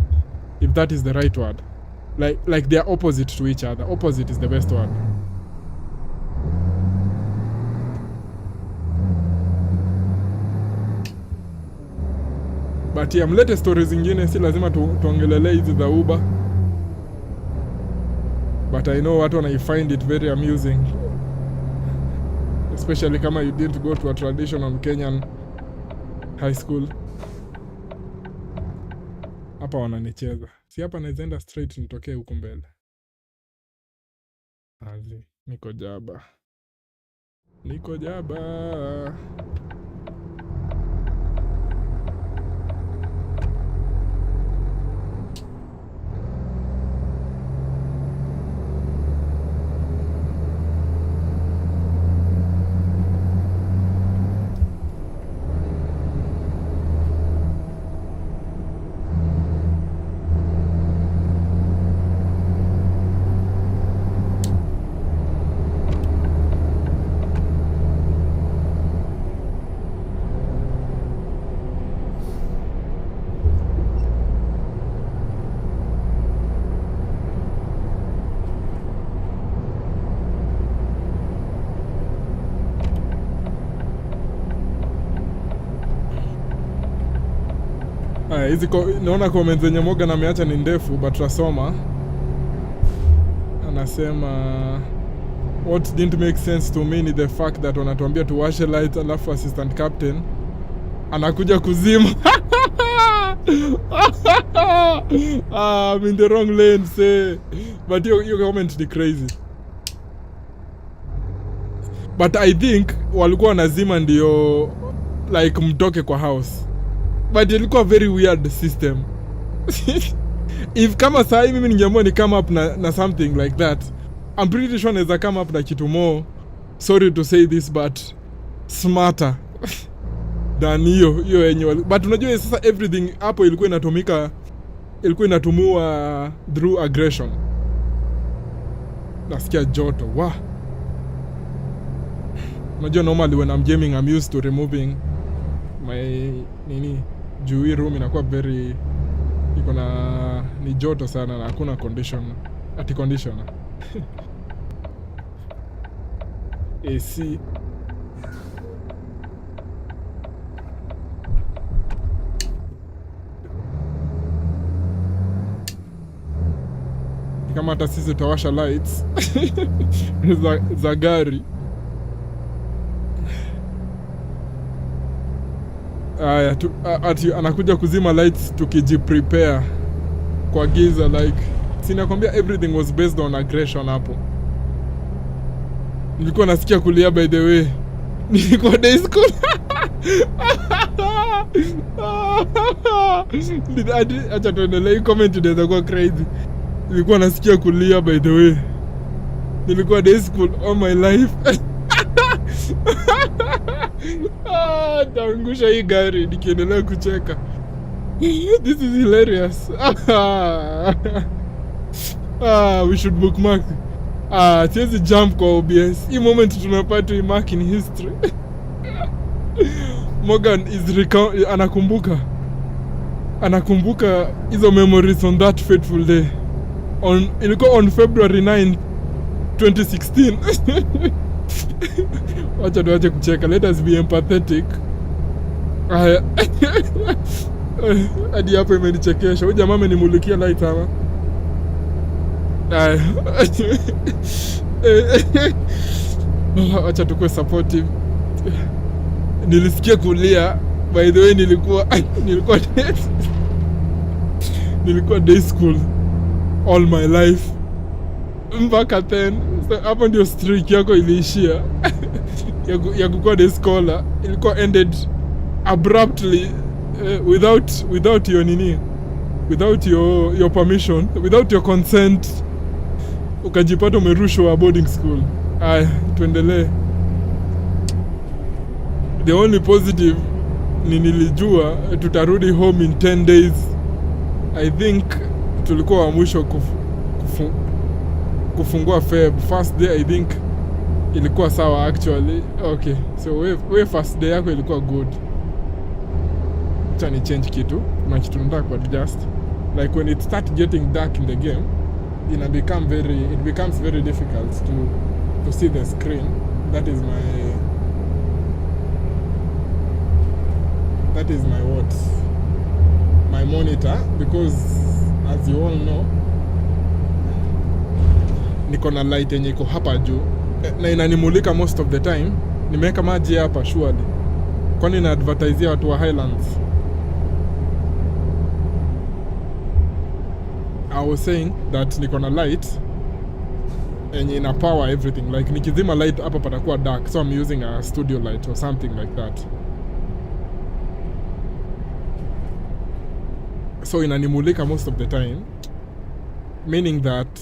if that is the right word. Like they are opposite to each other. Opposite is the best word. But yeah, mlete stories zingine, si lazima tuongelele hizi za Uber. But I know watu wana find it very amusing. Especially kama you didn't go to a traditional Kenyan high school. Hapa wananicheza. Si hapa naizenda straight nitokee huko mbele. Azi, niko jaba. Hizi naona comments zenye Morgan ameacha ni ndefu, but tutasoma. Anasema what didn't make sense to me ni the fact that wanatuambia tuwashe light alafu assistant captain anakuja kuzima. I'm in the wrong lane, say. But your comment ni crazy. But I think walikuwa wanazima ndio like mtoke kwa house. But ilikuwa very weird system. If kama sahi mimi ningeamua ni come up na something like that, I'm pretty sure naweza come up na kitu more, sorry to say this, but smarter than hiyo yenye. But unajua sasa everything hapo ilikuwa inatumiwa through aggression. Nasikia joto. Wow. Unajua normally when I'm gaming I'm used to removing my juu hii room inakuwa very iko na ni joto sana na hakuna conditioner. AC. Kama hata sisi tutawasha lights za gari. Anakuja kuzima lights tukijiprepare kwa giza, like sinakwambia everything was based on aggression hapo. Nilikuwa nasikia kulia, by the way. Nilikuwa day school. Acha tuendelee, comment inaweza kuwa crazy. Nilikuwa nasikia kulia, by the way. Nilikuwa day school all my life. Taangusha hii gari nikiendelea kucheka. This is hilarious. We should bookmark. Siwezi jump kwa OBS. Hii moment tunapata to mark in history. Morgan is anakumbuka hizo memories on that fateful day. Ilikuwa on February 9, 2016. Wacha tuache kucheka. Let us be empathetic. Hadi hapo imenichekesha. Huyu jamaa amenimulikia light ama. Wacha tukue supportive. Nilisikia kulia. By the way, nilikuwa day school all my life mpaka 10. So hapo ndio streak yako iliishia. ya kukuwa day scholar. Ilikuwa ended abruptly, without your without your permission, without your consent. Ukajipata umerushwa boarding school. Tuendelee. The only positive nilijua tutarudi home in 10 days. I think tulikuwa wa mwisho kufungua Feb. First day I think ilikuwa sawa actually. Okay, so we first day yako ilikuwa good. Acha ni change kitu. Kuna kitu nataka kuadjust. Like when it start getting dark in the game, it becomes very difficult to see the screen. That is my monitor, because as you all know, niko na light yenye iko hapa juu na inanimulika most of the time. Nimeweka maji hapa surely, kwani na advertise watu wa Highlands. I was saying that niko na light yenye ina power everything. Like nikizima light hapa patakuwa dark, so I'm using a studio light or something like that. So inanimulika most of the time, meaning that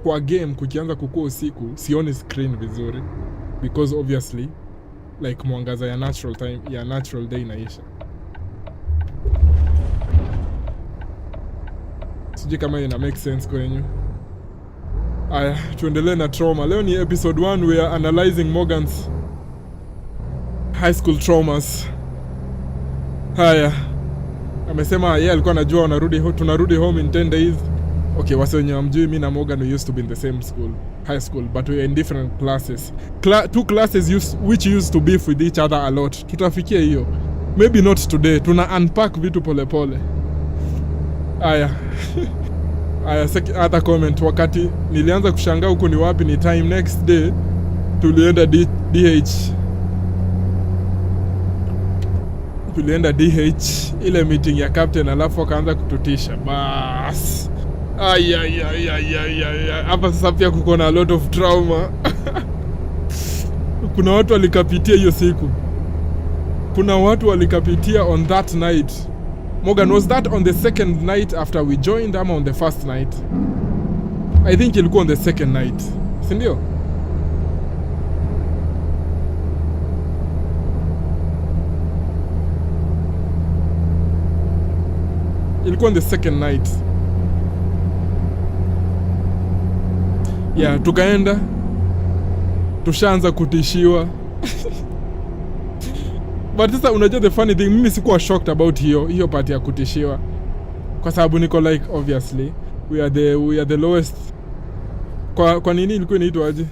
kwa game kukianza kukua usiku sioni screen vizuri, because obviously like mwangaza ya natural day inaisha. Sijui kama ina make sense kwenyu. Aya, tuendelee na trauma. Leo ni episode 1, we are analyzing Morgan's high school traumas. Haya, amesema yeye alikuwa anajua tunarudi home in 10 days. Okay, wase wenye wamjui, mimi na Morgan we used to be in the same school, high school, but we are in different classes. Two classes which used to beef with each other a lot. Tutafikia hiyo. Maybe not today. Tuna unpack vitu polepole. Aya. Aya, hata comment. Wakati nilianza kushangaa huko ni wapi ni time, next day tulienda ile meeting ya captain, alafu akaanza kututisha. Bas. Hapa sasa pia kuko na a lot of trauma. Kuna watu walikapitia hiyo siku. Kuna watu walikapitia on that night. Morgan, was that on the second night after we joined ama on the first night? I think ilikuwa on the second night. Si ndio? Ilikuwa on the second night. Yeah, tukaenda. Tushaanza kutishiwa. But sasa unajua the funny thing, mimi sikuwa shocked about hiyo part ya kutishiwa. Kwa sababu niko like, obviously we are the lowest. Kwa nini ilikuwa inaitwa aje?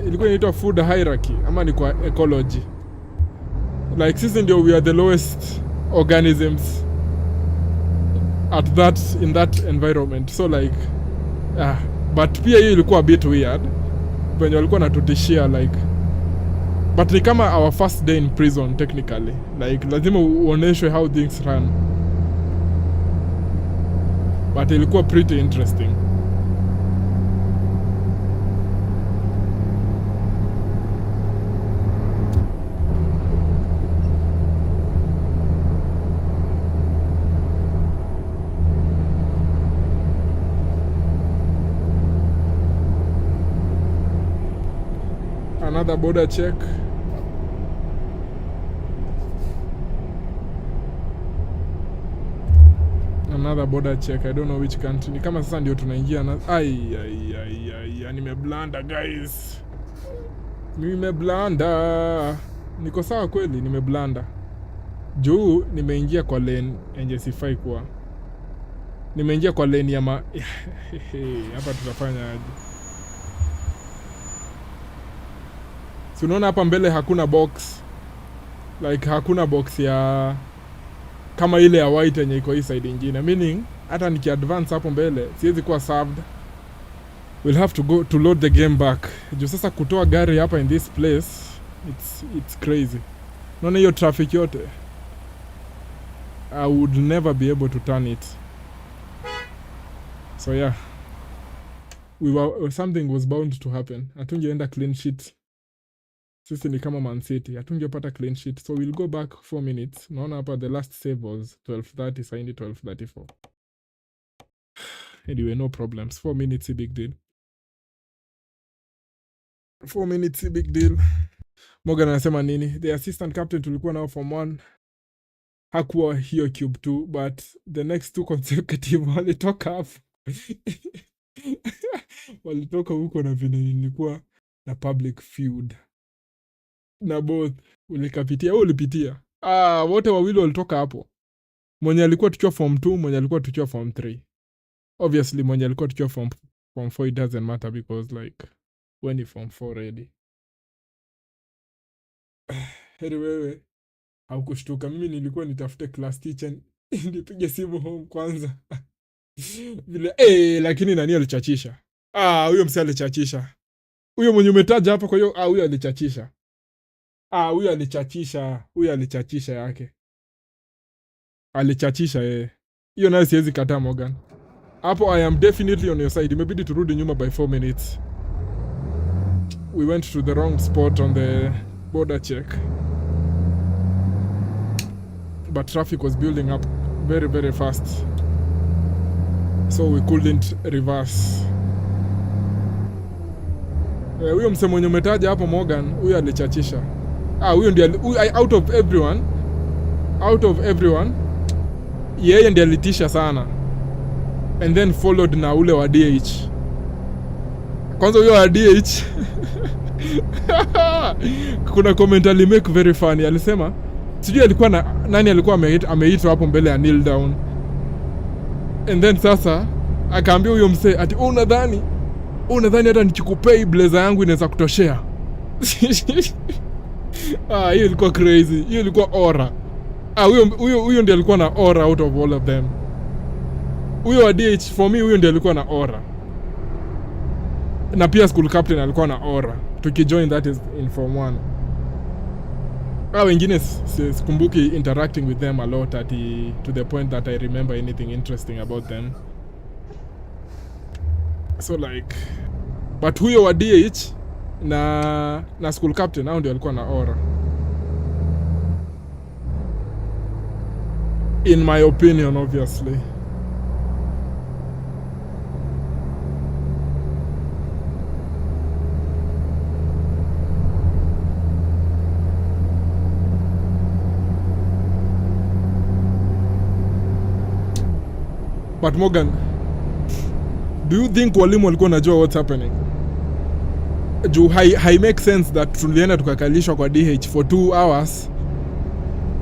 Ilikuwa inaitwa food hierarchy ama ni kwa ecology. Like sisi ndio we are the lowest organisms in that environment. So like but pia hiyo ilikuwa a bit weird when walikuwa natutishia like, but ni kama our first day in prison technically, like lazima uoneshwe how things run, but ilikuwa pretty interesting. Another border check. Another border check. I don't know which country. Ni kama sasa ndio tunaingia na nimeblanda guys. Nimeblanda. Niko sawa kweli, nimeblanda. Juu nimeingia kwa lane yenye sifai kuwa. Nimeingia kwa lane ya hapa tutafanya aje? Si unaona hapa mbele hakuna box. Like hakuna box ya kama ile ya white yenye iko hii side nyingine. Meaning hata nikiadvance hapo mbele siwezi kuwa served. We'll have to go to load the game back. Juu sasa kutoa gari hapa in this place, it's crazy. Unaona hiyo traffic yote, I would never be able to turn it. So yeah, something was bound to happen. Hatungeenda clean sheet. Sisi ni kama Man City, hatungepata clean sheet. So we'll go back 4 minutes. Naona hapa the last save was 12:30, signed 12:34. Anyway, no problems. 4 minutes, a big deal. 4 minutes, a big deal. Morgan anasema nini? The assistant captain tulikuwa nao from 1 hakuwa hiyo cube 2, but the next 2 consecutive walitoka hapo. Walitoka huko na vile nilikuwa na public feud na both. Ulikapitia au ulipitia? Wote wawili walitoka hapo. Mwenye alikuwa tukiwa form 2, mwenye alikuwa tukiwa form 3. Obviously mwenye alikuwa tukiwa form 4 it doesn't matter because like when you form 4 ready. Heri wewe haukushtuka. Mimi nilikuwa nitafute class teacher nipige simu home kwanza. Vile lakini nani alichachisha? Huyo msee alichachisha. Huyo mwenye umetaja hapa, kwa hiyo huyo alichachisha. Huyo alichachisha, huyo alichachisha yake. Alichachisha yeye. Hiyo nayo siwezi kataa Morgan. Hapo I am definitely on your side. Imebidi turudi nyuma by 4 minutes. We went to the wrong spot on the border check. But traffic was building up very, very fast. So we couldn't reverse. Huyo msemo mwenye umetaja hapo Morgan, huyo alichachisha. Huyo ndiye out of everyone, yeye ndiye alitisha sana. And then followed na ule wa DH. Kwanza huyo wa DH kuna comment alimake very funny. Alisema sijui alikuwa na nani alikuwa ameitwa hapo mbele ya kneel down. And then sasa akaambia huyo msee ati unadhani hata nichikupei blazer yangu inaweza kutoshea? Hiyo ilikuwa crazy. Hiyo ilikuwa aura. Huyo ndiye alikuwa na aura out of all of them. Huyo wa DH for me, huyo ndiye alikuwa na aura. Na pia school captain alikuwa na aura. Tukijoin that is in form 1. Wengine sikumbuki interacting with them a lot to the point that I remember anything interesting about them. So like, but huyo wa DH na school captain hao ndio alikuwa na aura, in my opinion, obviously. But Morgan, do you think walimu walikuwa najua what's happening? Juu hai make sense that tulienda tukakalishwa kwa DH for 2 hours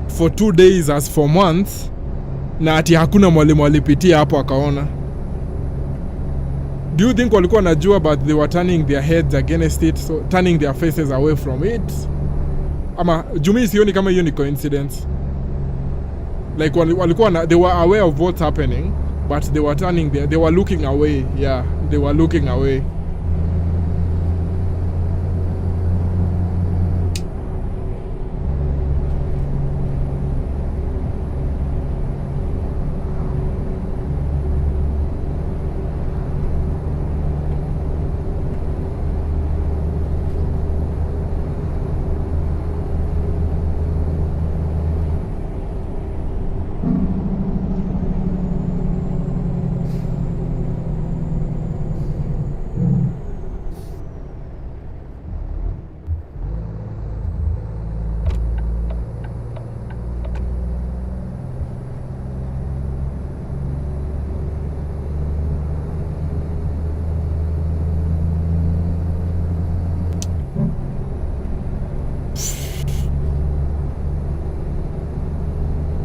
for 2 days as for months, na ati hakuna mwalimu alipitia hapo akaona. Do you think walikuwa najua but they were turning their heads against it, so turning their faces away from it? Ama jumi sioni kama hiyo ni coincidence. Like walikuwa they were aware of what's happening, but they were looking away. Yeah, they were looking away.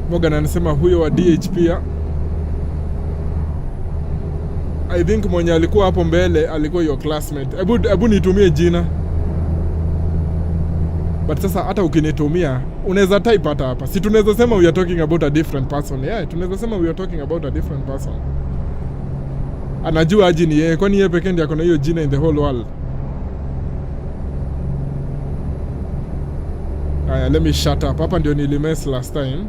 Morgan anasema huyo wa DH pia, I think mwenye alikuwa hapo mbele alikuwa your classmate. Ebu nitumie jina. But sasa hata ukinitumia unaweza type hapa. Si tunaweza sema we are talking about a different person. Yeah, tunaweza sema we are talking about a different person. Anajua aje ni yeye, kwani yeye pekee ndiye akona hiyo jina in the whole world. Let me shut up. Hapa ndio nilimess last time.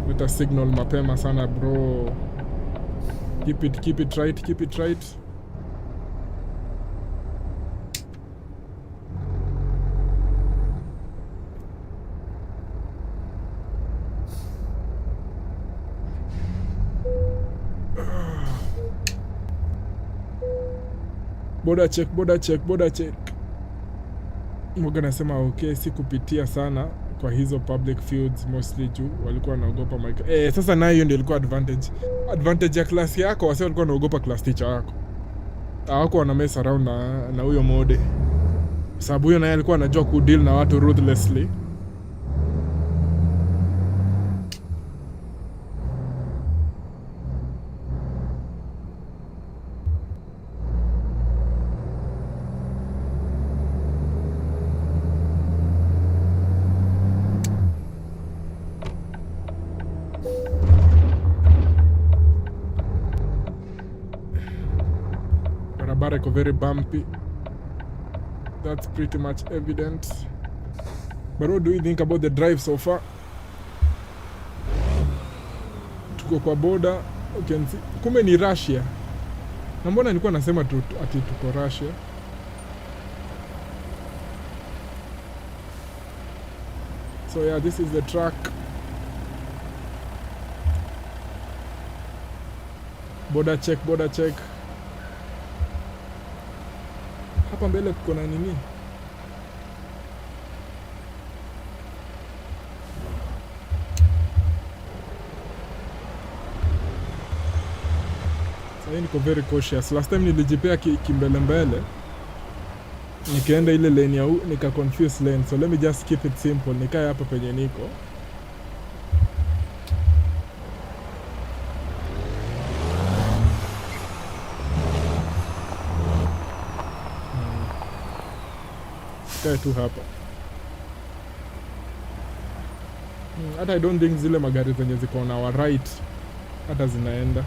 With a signal mapema sana bro. Keep it right. Border check. Morgan anasema okay, si kupitia sana kwa hizo public fields mostly juu walikuwa wanaogopa mic. Sasa nayo hiyo ndio ilikuwa advantage ya class yako. Wase walikuwa wanaogopa class teacher yako, hawako wana mess around na huyo mode, sababu huyo naye alikuwa anajua ku deal na watu ruthlessly. Barabara iko very bumpy. That's pretty much evident. But what do you think about the drive so far? Tuko kwa border, you can see. Kumbe ni Russia. Na mbona nilikuwa nasema ati tuko Russia? So yeah, this is the track. Border check. Hapa mbele kuko na nini? Sasa niko very cautious. Last time nilijipea kimbele, nikaenda ile lane ya nika confuse lane. So let me just keep it simple. Nikae hapa penye niko. Kae tu hapa. Hata I don't think zile magari zenye ziko na our right hata zinaenda.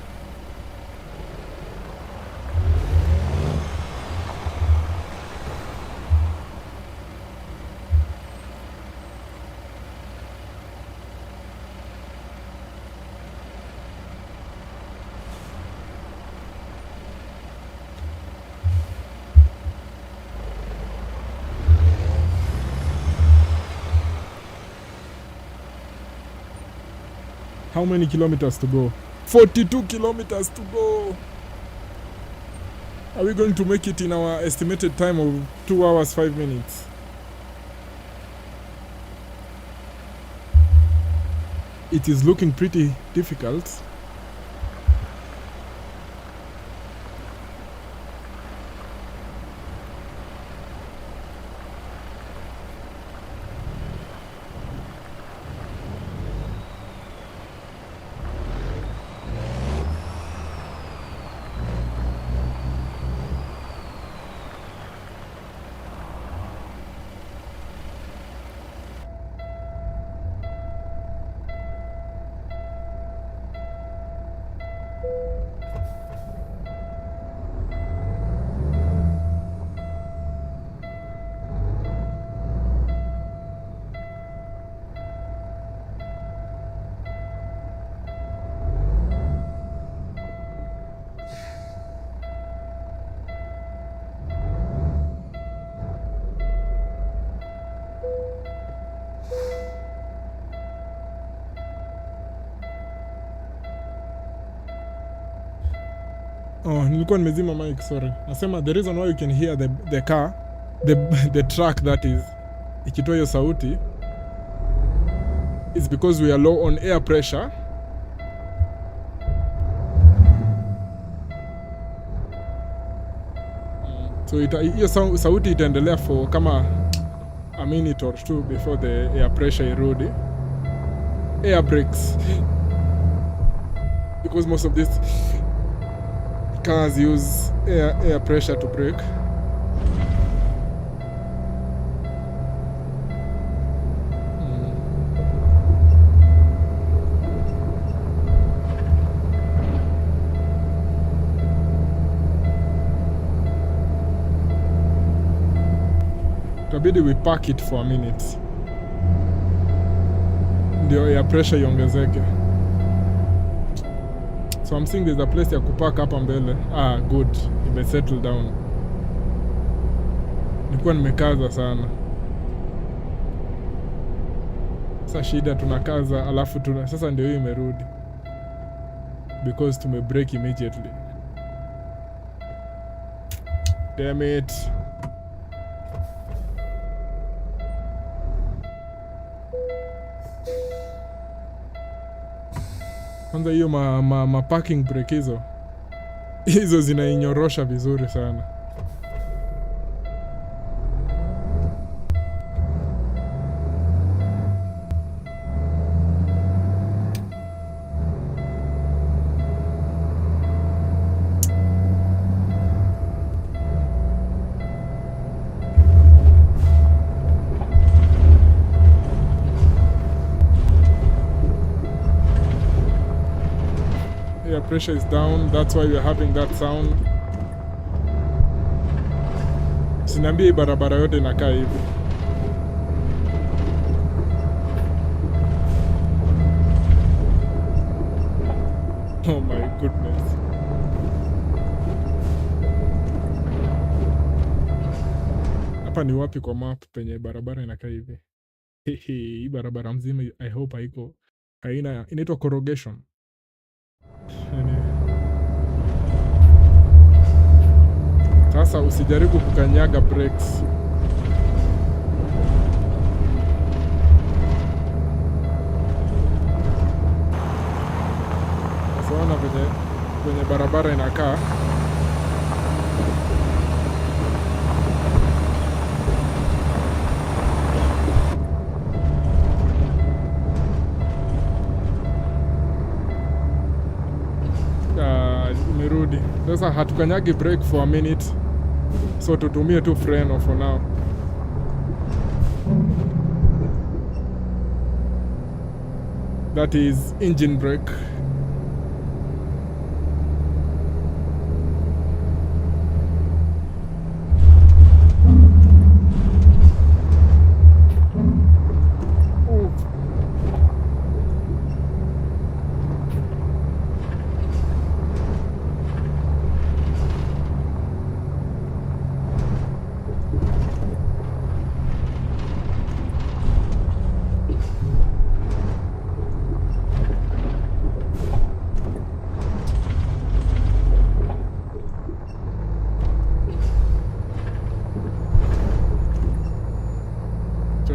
How many kilometers to go? 42 kilometers to go. Are we going to make it in our estimated time of 2 hours 5 minutes? It is looking pretty difficult. Oh, nilikuwa nimezima mic, sorry. Nasema the reason why you can hear the car, the truck that is, ikitoa hiyo sauti is because we are low on air pressure. So hiyo sauti itaendelea for kama a minute or two before the air pressure irudi. Air brakes. Because most of these cars use air pressure to brake. Itabidi we park it for a minute ndio air pressure iongezeke. So I'm seeing there's a place ya kupark hapa mbele. Good. Ime settle down. Nilikuwa nimekaza sana. Sasa shida tunakaza alafu sasa ndio hiyo imerudi. Because tume brake immediately. Damn it. Kwanza hiyo ma parking brake hizo zinainyorosha vizuri sana. Air pressure is down, that's why we are having that sound. Siniambie hii barabara yote inakaa hivi. Oh my goodness. Hapa ni wapi kwa map penye barabara inakaa hivi? Hii barabara mzima I hope haiko haina, inaitwa corrugation. Sasa usijaribu kukanyaga brakes. Unaona kwenye barabara inakaa. Imerudi. Sasa hatukanyagi brake for a minute. So tutumie tu freno for now. That is engine brake.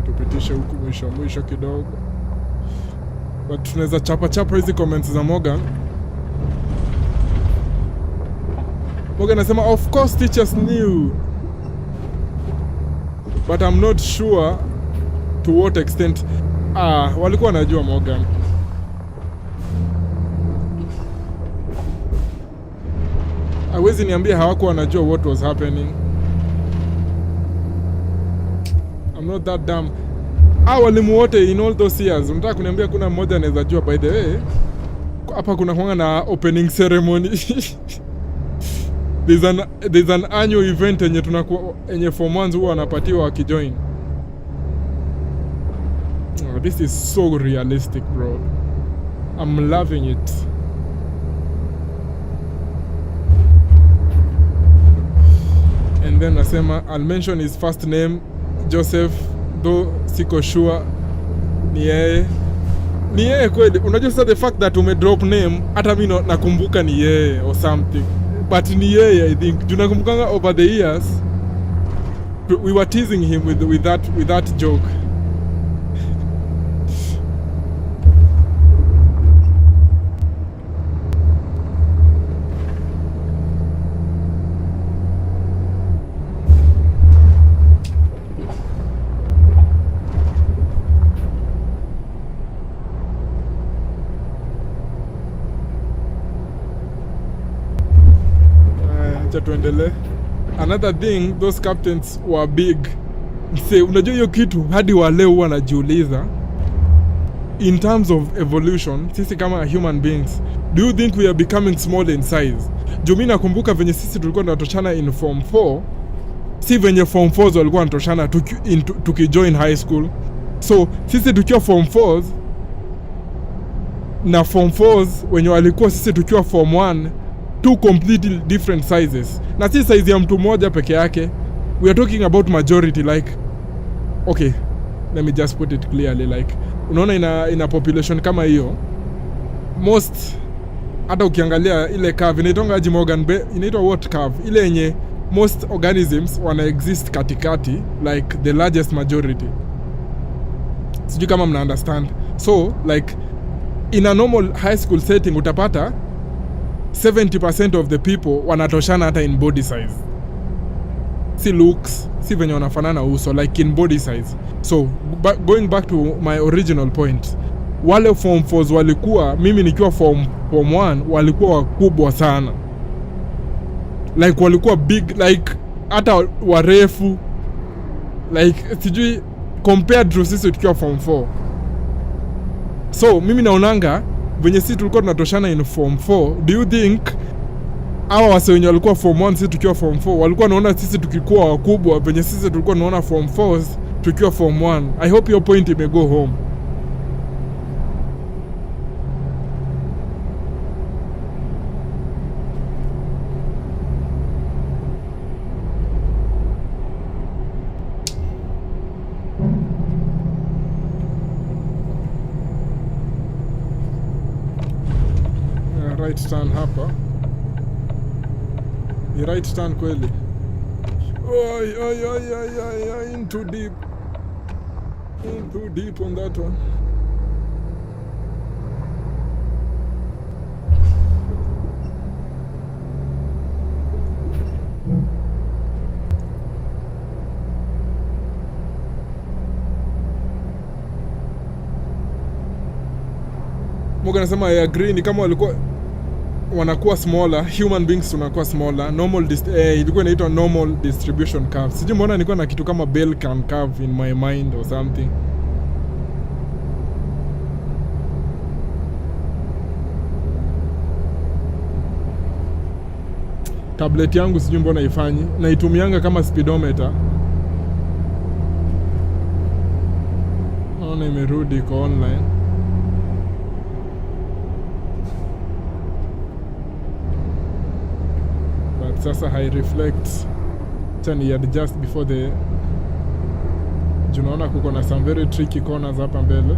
Tupitishe huku mwisho kidogo, but tunaweza chapa hizi comments za Morgan. Morgan anasema of course teachers knew, but I'm not sure to what extent. Walikuwa wanajua Morgan. Hawezi niambia hawakuwa wanajua what was happening. I'm not that dumb. Walimu wote in all those years, unataka kuniambia kuna mmoja anaweza jua by the way hapa kuna kuanga na opening ceremony. There's an annual event yenye form 1 huwa wanapatiwa wakijoin. This is so realistic, bro. I'm loving it. And then nasema I'll mention his first name, Joseph, though siko sure ni yeye kweli. Unajua sasa the fact that umedrop name hata mimi nakumbuka ni yeye or something, but ni yeye I think. Tunakumbukanga over the years we were teasing him with that joke. Tuendelee. Another thing, those captains were big. Unajua hiyo kitu hadi wa leo huwa najiuliza, in terms of evolution, sisi kama human beings, do you think we are becoming small in size? Juu mimi nakumbuka venye sisi tulikuwa tunatoshana in form 4, si venye form 4s walikuwa wanatoshana tukijoin high school. So sisi tukiwa form 4s na form 4s wenye walikuwa sisi tukiwa form 1, two completely different sizes. Na si size ya mtu mmoja peke yake. We are talking about majority, like, okay, let me just put it clearly, like, unaona ina population kama hiyo, most, hata ukiangalia ile curve inaitwa aje Morgan, inaitwa what curve, ile yenye most organisms wana exist katikati, like the largest majority. Sijui kama mna understand. So like in a normal high school setting utapata 70% of the people wanatoshana hata in body size, si looks, si venye wanafanana uso, like in body size. So going back to my original point, wale form 4s walikuwa, mimi nikiwa form 1 walikuwa wakubwa sana, like walikuwa big, like hata warefu, like sijui compared to sisi tukiwa form 4. So mimi naonanga venye sisi tulikuwa tunatoshana in form 4, do you think hawa wase wenye walikuwa form 1 sisi tukiwa form 4 walikuwa naona sisi tukikuwa wakubwa venye sisi tulikuwa tunaona form 4s tukiwa form 1? I hope your point may go home. Right turn hapa. Ni right turn kweli. Oi, into deep. Into deep on that one. Moga nasema I agree, ni kama walikuwa wanakuwa smaller, human beings tunakuwa smaller, normal ilikuwa inaitwa normal distribution curve. Sijui mbona nilikuwa na kitu kama bell curve in my mind or something. Tablet yangu sijui mbona ifanyi, naitumianga kama speedometer. Naona imerudi kwa online. Sasa hai reflect chani adjust before the junaona kuko na some very tricky corners hapa mbele.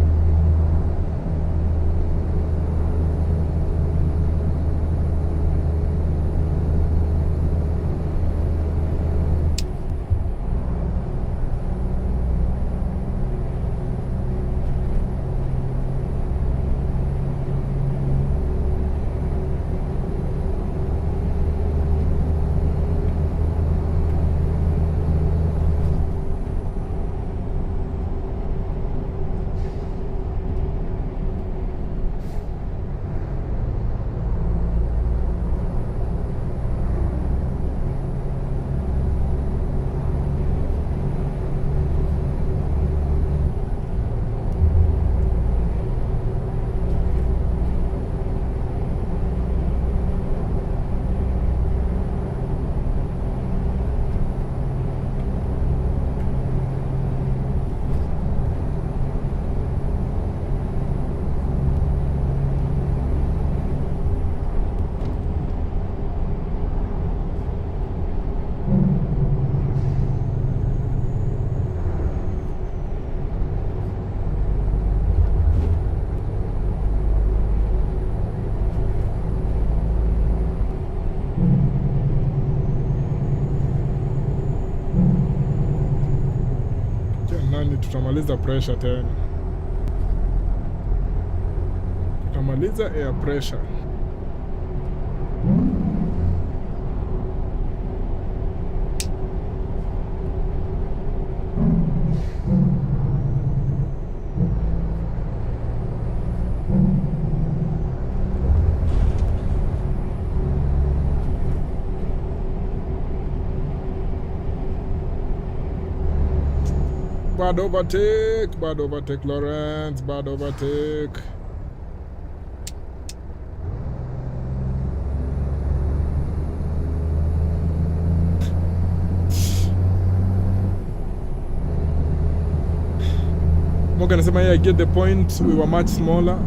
Tutamaliza pressure tena. Tutamaliza air pressure. Bad overtake Lawrence, bad overtake. Moga nasema I get the point, we were much smaller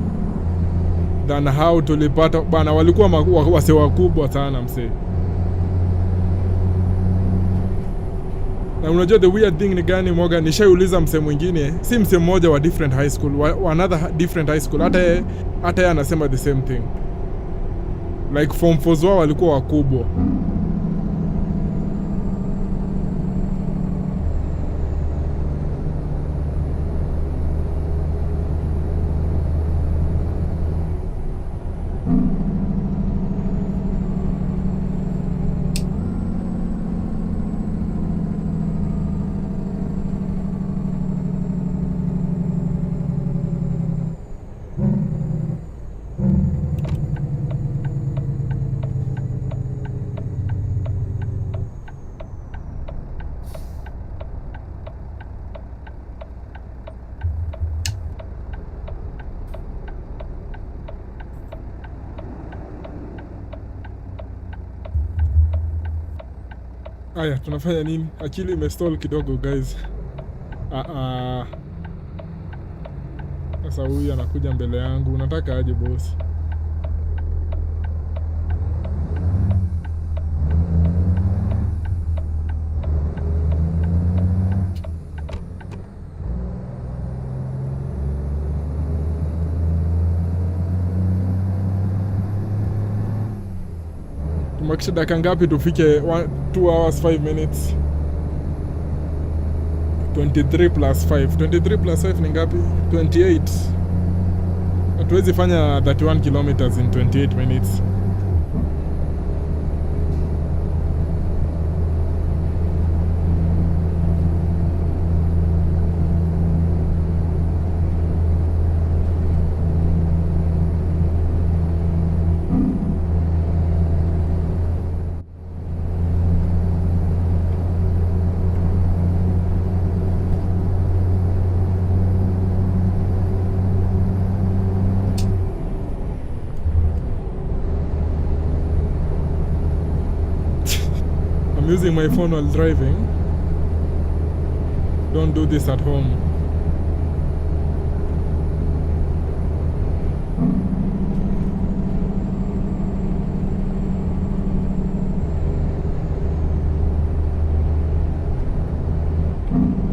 than how tulipata bana, walikuwa wase wakubwa sana msee. Na unajua the weird thing ni gani Moga, nishaiuliza msee mwingine, si msee mmoja wa different high school, another different high school, hata yeye anasema the same thing, like form 4s wao walikuwa wakubwa. Aya, tunafanya nini? Akili imestall kidogo guys. Sasa huyu anakuja mbele yangu. Unataka aje boss? Tumakisha dakika ngapi tufike 2 hours 5 minutes? 23 plus 5. 23 plus 5 ni ngapi? 28. Hatuwezi fanya 31 kilometers in 28 minutes. I'm using my phone while driving. Don't do this at home.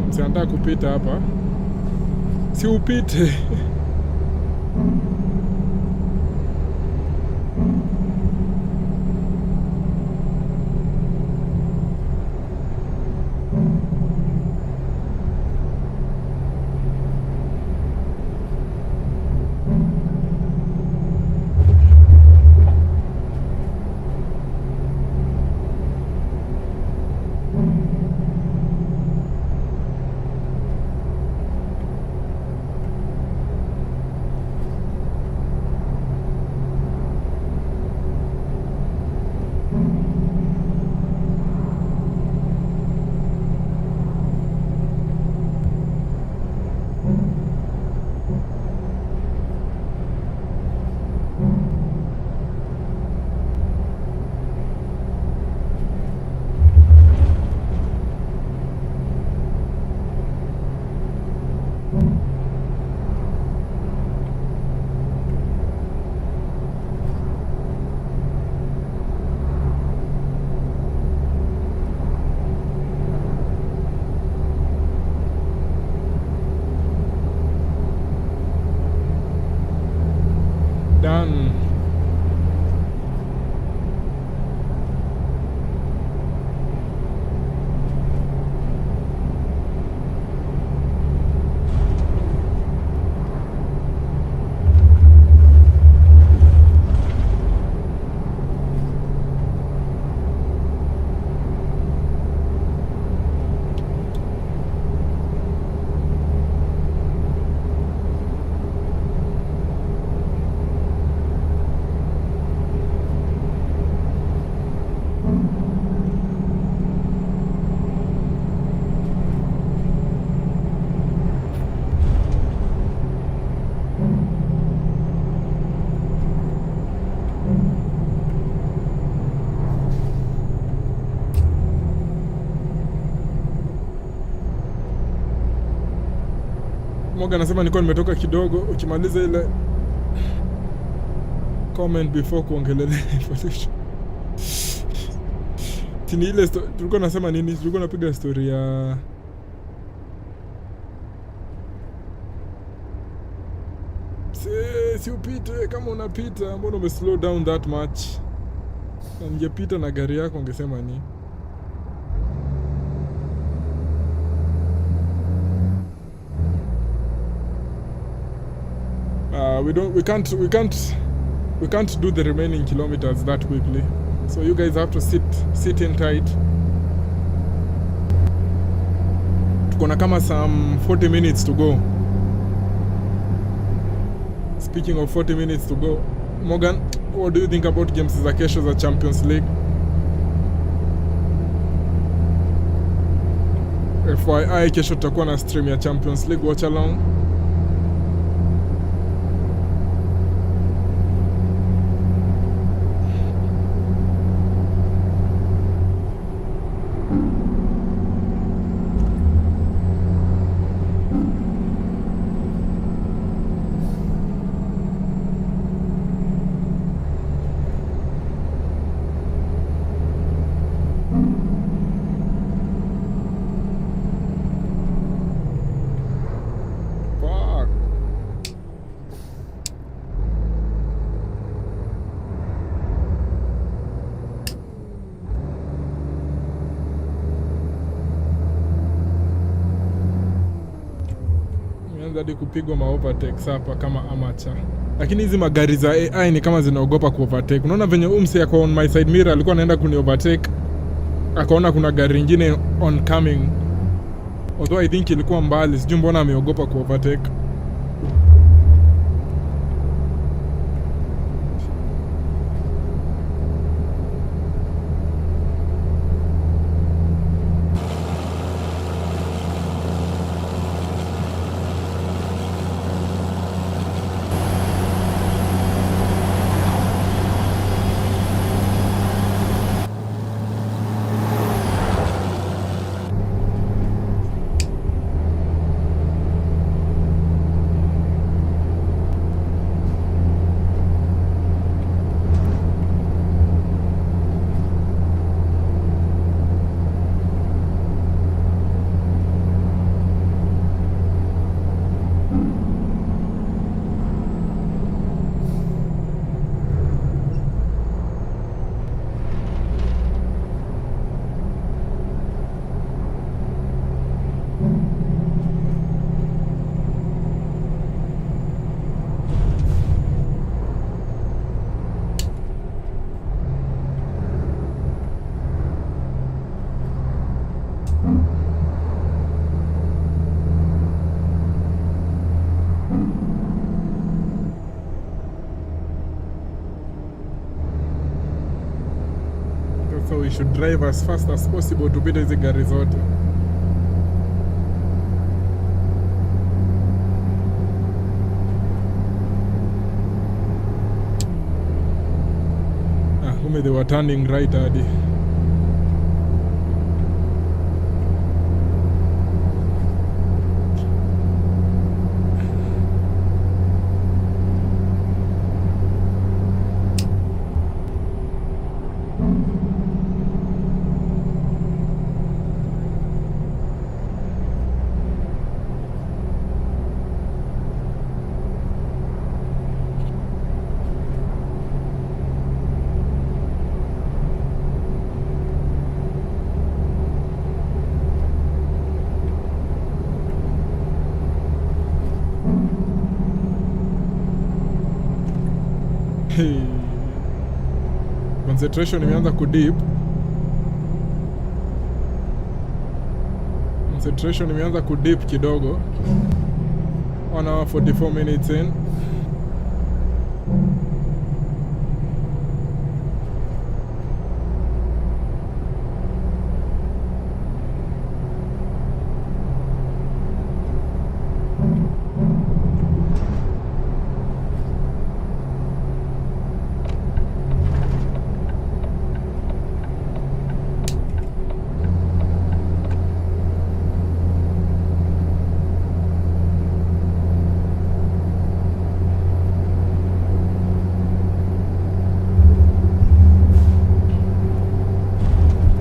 Msiandaa kupita hapa. Si upite. Done. Moga anasema nilikuwa nimetoka kidogo. Ukimaliza ile comment before kuongelelea evolution. Tini ile tulikuwa nasema nini? Tulikuwa napiga story ya si upite. Kama unapita mbona ume slow down that much? Na ningepita na gari yako ungesema nini? We can't do the remaining kilometers that quickly. So you guys have to sit in tight. Tuko na kama some 40 minutes to go. Speaking of 40 minutes to go, Morgan, what do you think about games za kesho za Champions League? FYI, kesho tutakuwa na stream ya Champions League watch along. Tuanze hadi kupigwa ma-overtakes hapa kama amateur. Lakini hizi magari za AI ni kama zinaogopa ku-overtake. Unaona venye umse ako on my side mirror alikuwa anaenda kuni-overtake. Akaona kuna gari ingine oncoming. Although I think ilikuwa mbali, sijui mbona ameogopa ku-overtake. So we should drive as fast as possible to beat hizi gari zote. Kumbe they were turning right hadi. Concentration imeanza kudip. Concentration imeanza kudip kidogo. 1 hour 44 minutes in.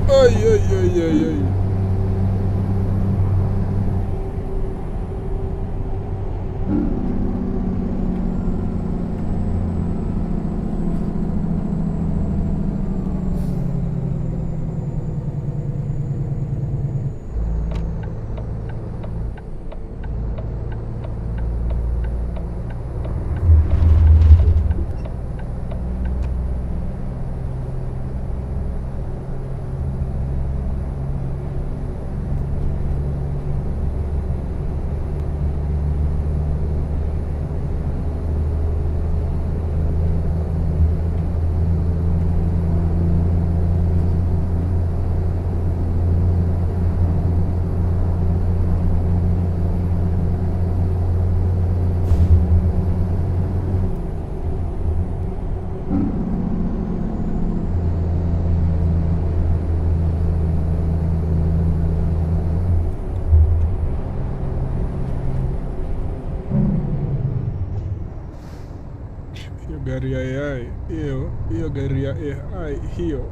Ay. Gari ya AI hiyo gari ya AI hiyo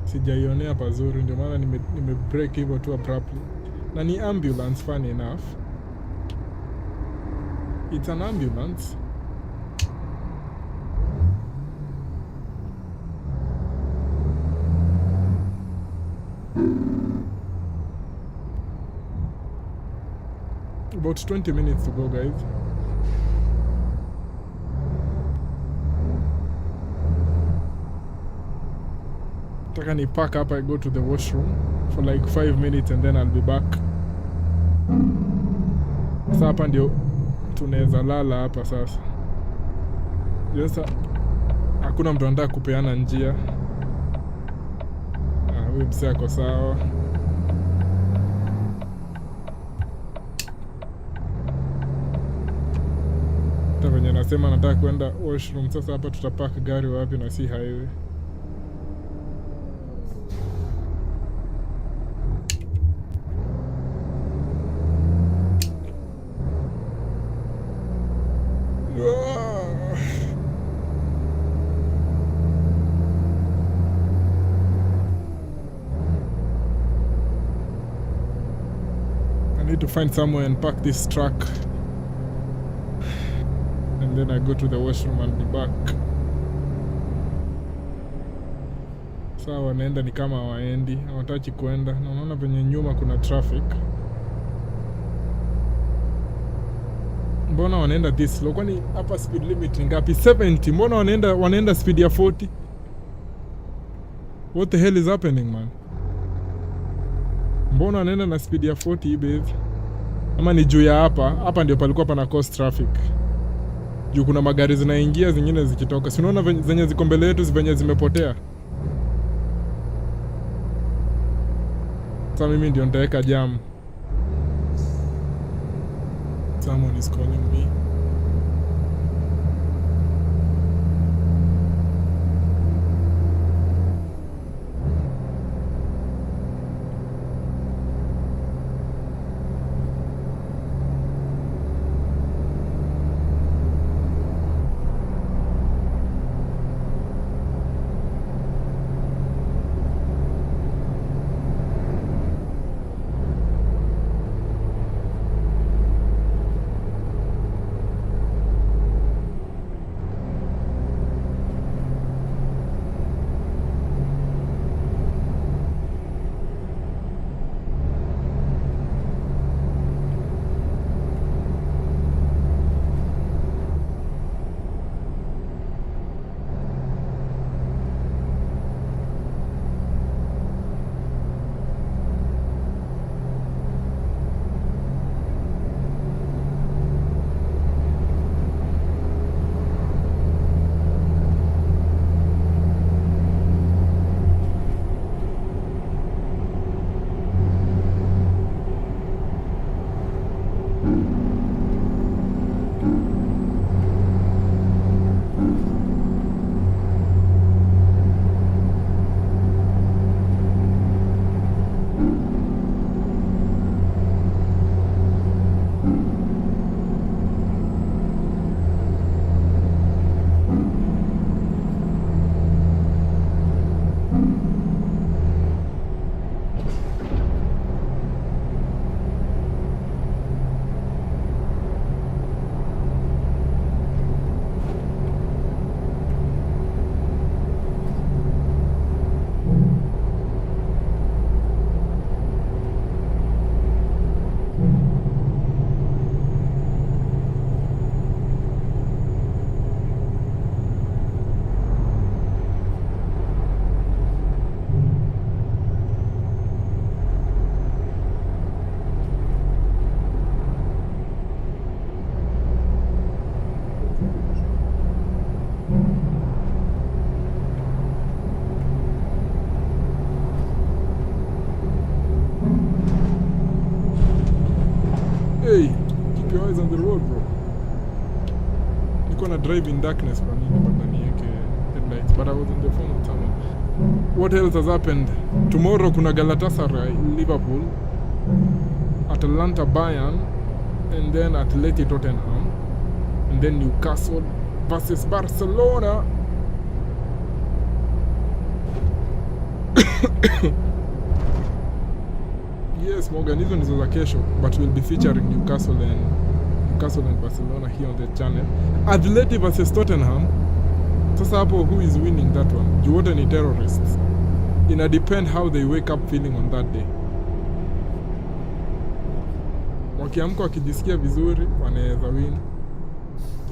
sijaionea pazuri, ndio maana nime break hivyo tu abruptly. Na ni ambulance, funny enough. It's an ambulance. About 20 minutes to go, guys. Taka ni pack up, I go to the washroom for like 5 minutes and then I'll be back. Sasa hapa ndio tunaweza lala hapa sasa. Sasa hakuna mtu anataka kupeana njia. Huyu msee ako sawa. Hata venye nasema nataka kwenda washroom. Sasa hapa tutapark gari wapi na si highway? I need to find somewhere and park this truck. And then I go to the washroom and be back. Sawa, wanaenda ni kama waendi, hawataki kuenda. Na unaona venye nyuma kuna traffic. Mbona wanaenda this slow? Kwani hapa speed limit ni ngapi? 70. Mbona wanaenda speed ya 40? What the hell is happening, man? Mbona wanaenda na speed ya 40 babe? Ama ni juu ya hapa ndio palikuwa pana cause traffic. Juu kuna magari zinaingia zingine zikitoka. Si unaona zenye ziko mbele yetu zenye zimepotea? Sasa mimi ndio nitaweka jam. Someone is calling me. Hey, keep your eyes on the road, bro. Niko na drive in darkness kwa nini mpaka niweke headlights, but I was on the phone with someone. What else has happened? Tomorrow kuna Galatasaray, Liverpool, Atalanta, Bayern, and then Atleti, Tottenham, and then Newcastle versus Barcelona. Yes, Morgan, hizo ndizo za kesho, but we'll be featuring Newcastle and Barcelona here on the channel. Atleti versus Tottenham. Sasa hapo, who is winning that one? You wote ni terrorists. Ina depend how they wake up feeling on that day. wakiamka wakijisikia vizuri wanaweza win.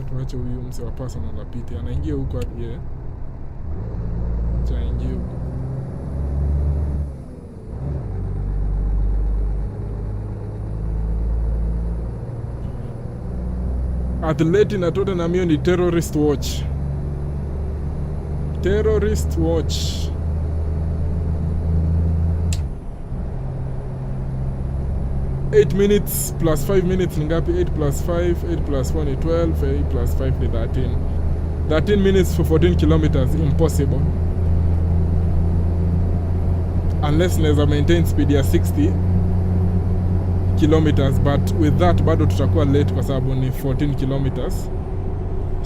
Tuache huyu mse wa personal apite, anaingia huko hadi yeye chaingia huko. Atleti na Tottenham hiyo ni terrorist watch. Terrorist watch. 8 minutes plus 5 minutes ni ngapi? 8 plus 5, 8 plus 4 ni 12, 8 plus 5 ni 13. 13 minutes for 14 kilometers, impossible. Unless naweza maintain speed ya 60 kilometers, but with that bado tutakuwa late kwa sababu ni 14 kilometers.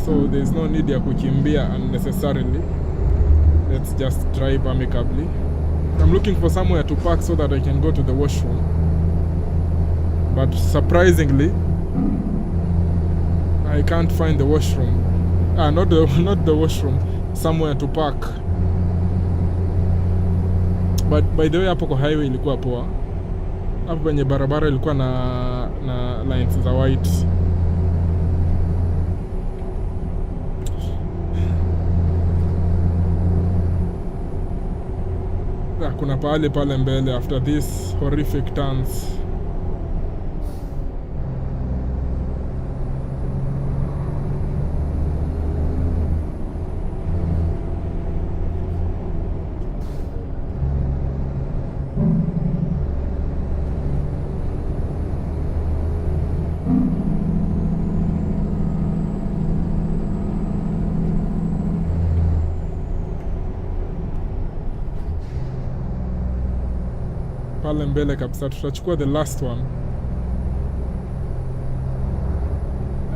So there's no need ya kukimbia unnecessarily. Let's just drive amicably. I'm looking for somewhere to park so that I can go to the washroom. But surprisingly, I can't find the washroom. Not the washroom. Somewhere to park. But by the way, hapo kwa highway ilikuwa poa. Hapo kwenye barabara ilikuwa na lines za white. Kuna pale mbele after this horrific turns. Pale mbele kabisa tutachukua the last one.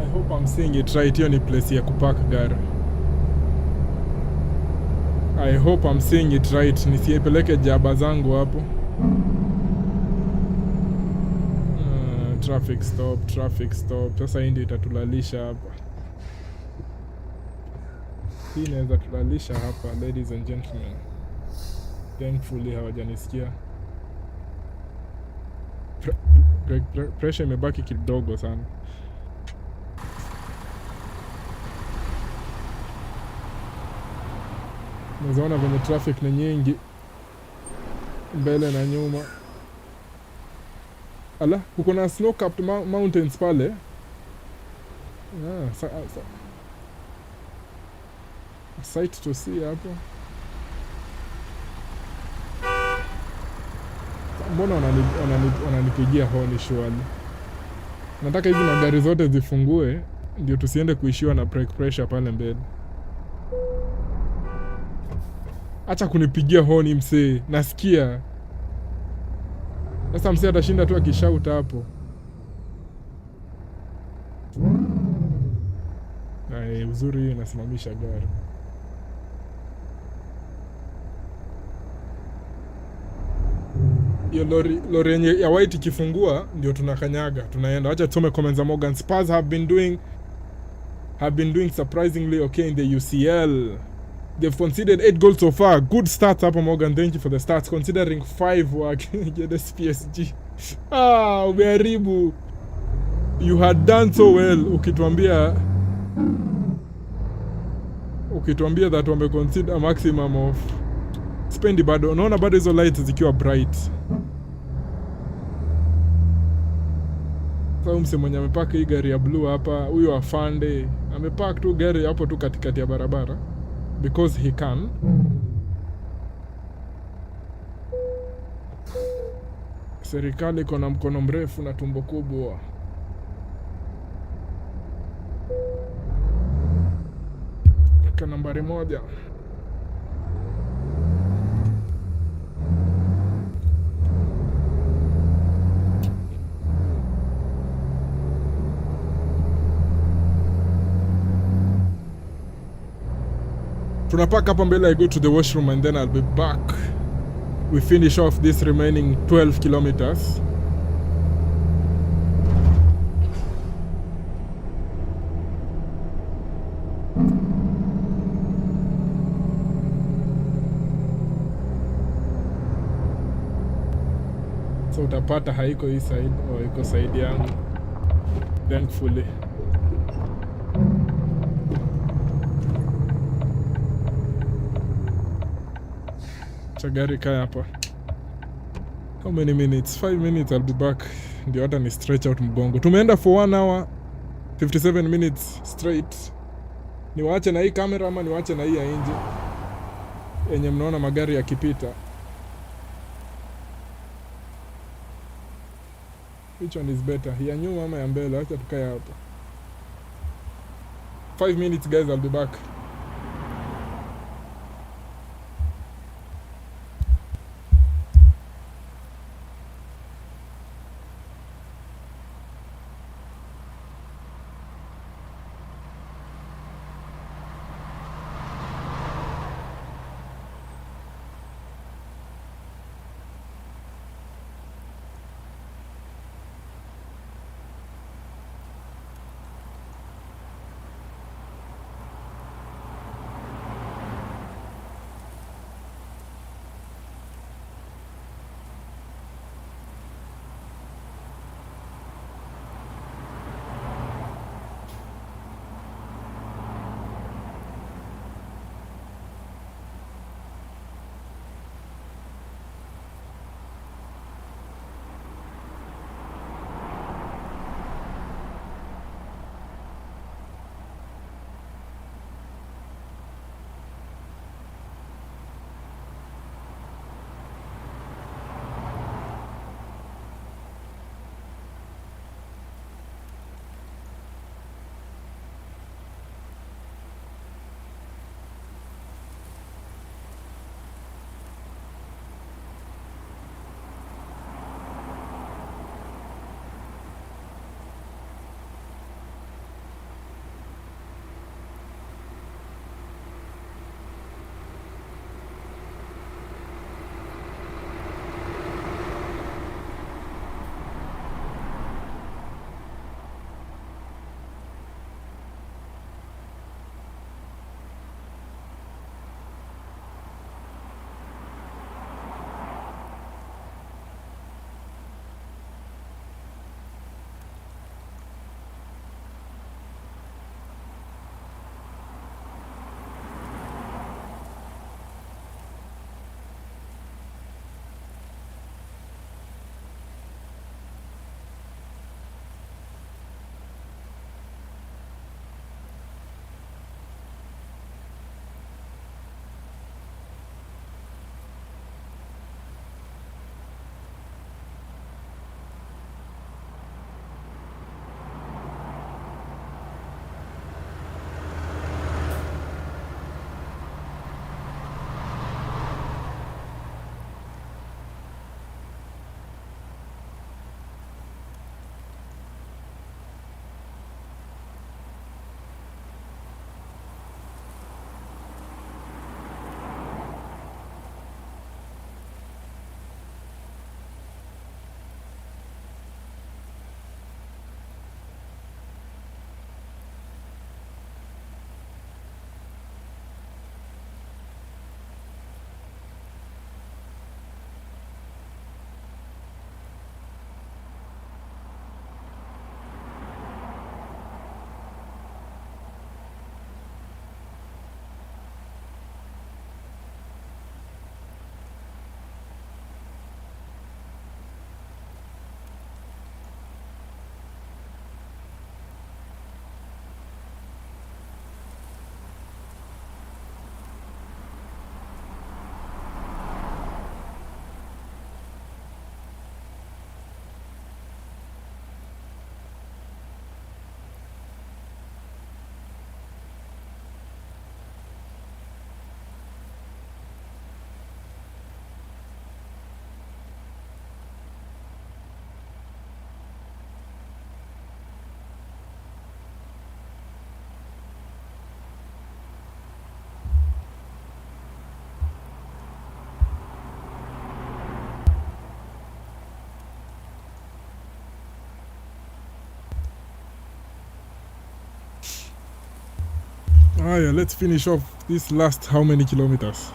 I hope I'm seeing it right. Hiyo ni place ya kupark gari. I hope I'm seeing it right. Nisiepeleke jaba zangu hapo. Traffic stop. Sasa hii ndio itatulalisha hapa. Hii inaweza tulalisha hapa, ladies and gentlemen. Thankfully hawajanisikia. Pressure imebaki kidogo sana. Nazaona venye traffic ni nyingi mbele na nyuma. Ala, kuko na snow-capped mountains pale. A sight to see hapo. Mbona wananipigia honi shwali? Nataka hizi magari zote zifungue ndio tusiende kuishiwa na brake pressure pale mbele. Acha kunipigia honi msee, nasikia. Sasa msee atashinda tu akishauta hapo. Uzuri hiyo inasimamisha gari. Hiyo lori yenye ya white ikifungua ndio tunakanyaga, tunaenda. Acha tusome comments za Morgan. Spurs have been doing surprisingly okay in the UCL. They've conceded 8 goals so far. Good starts hapo Morgan, thank you for the stats considering 5 were against PSG. Umeharibu. You had done so well ukituambia that wame concede a maximum of spendi bado. Unaona bado hizo lights zikiwa bright. Sasa mse mwenye amepaka hii gari ya blue hapa, huyo afande amepaka tu gari hapo tu katikati ya barabara because he can. Serikali iko na mkono mrefu na tumbo kubwa. Kwa nambari 1. Tunapaka hapa mbele. I go to the washroom and then I'll be back. We finish off this remaining 12 kilometers. so utapata haiko hii side au iko side yangu, thankfully. Chagari kaya hapa. How many minutes? 5 minutes, I'll be back. Ndio hata ni stretch out mgongo. Tumeenda for 1 hour 57 minutes straight. Niwaache na hii kamera ama niwaache na hii ya nje yenye mnaona magari yakipita? Which one is better? Ya nyuma ama ya mbele? Acha tukae hapa. 5 minutes guys, I'll be back. Yeah, let's finish off this last how many kilometers?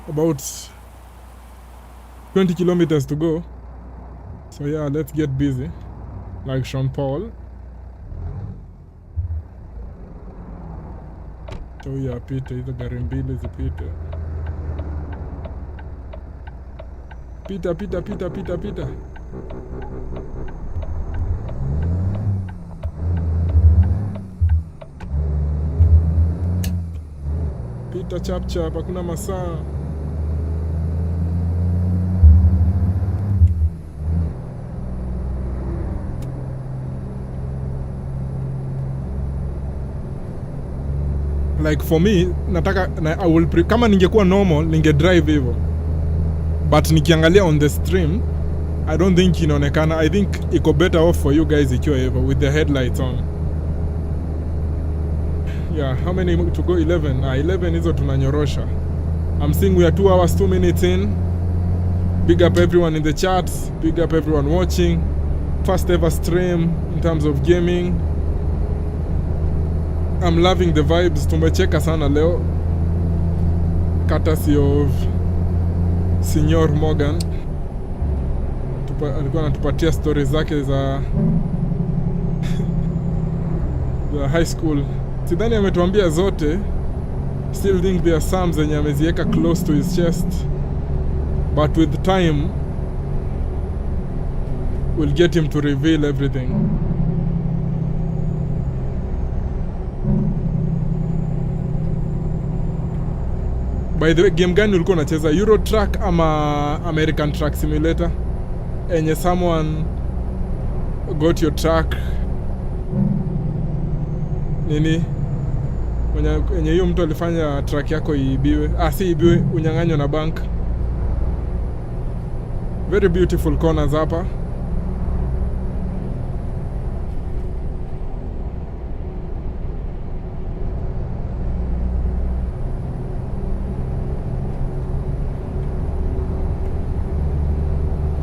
About 20 kilometers to go. So yeah, let's get busy like Sean Paul. So yeah, apite hizo gari mbili zipite. Pita. Pita chap, hakuna masaa. Like for me, kama ningekuwa normal, ninge drive hivyo. But nikiangalia on the stream, I don't think inaonekana. I think iko better off for you guys ikiwa hivyo with the headlights on. Yeah, how many to go? 11. 11 hizo tunanyorosha. I'm seeing we are 2 hours 2 minutes in. Big up everyone in the chats. Big up everyone watching. First ever stream in terms of gaming. I'm loving the vibes. Tumecheka sana leo. Courtesy of Senior Morgan. Alikuwa anatupatia stories zake za the high school. Sidhani ametuambia zote. Still think there are some zenye ameziweka close to his chest. But with time we'll get him to reveal everything. By the way, game gani ulikuwa unacheza? Euro Truck ama American Truck Simulator? Enye someone got your truck nini? Enye hiyo mtu alifanya truck yako iibiwe. Si iibiwe, unyang'anywe na bank. Very beautiful corners hapa.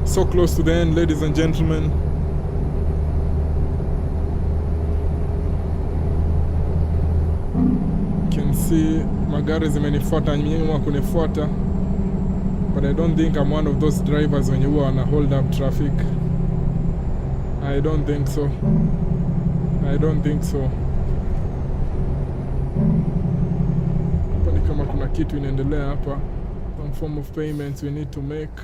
So close to the end, ladies and gentlemen. You can see magari zimenifuata, nyuma kunifuata. But I don't think I'm one of those drivers when you wanna hold up traffic. I don't think so. Hapa ni kama kuna kitu inaendelea hapa. Some form of payments we need to make.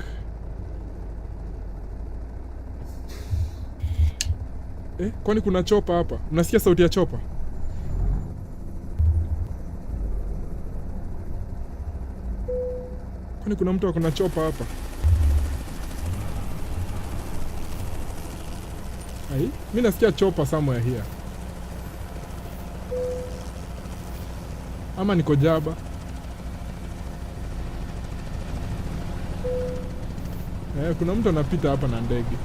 Kwani kuna chopa hapa? Unasikia sauti ya chopa? Kwani kuna mtu akona chopa hapa? Mimi nasikia chopa somewhere here. Ama niko Jaba? Kuna mtu anapita hapa na ndege.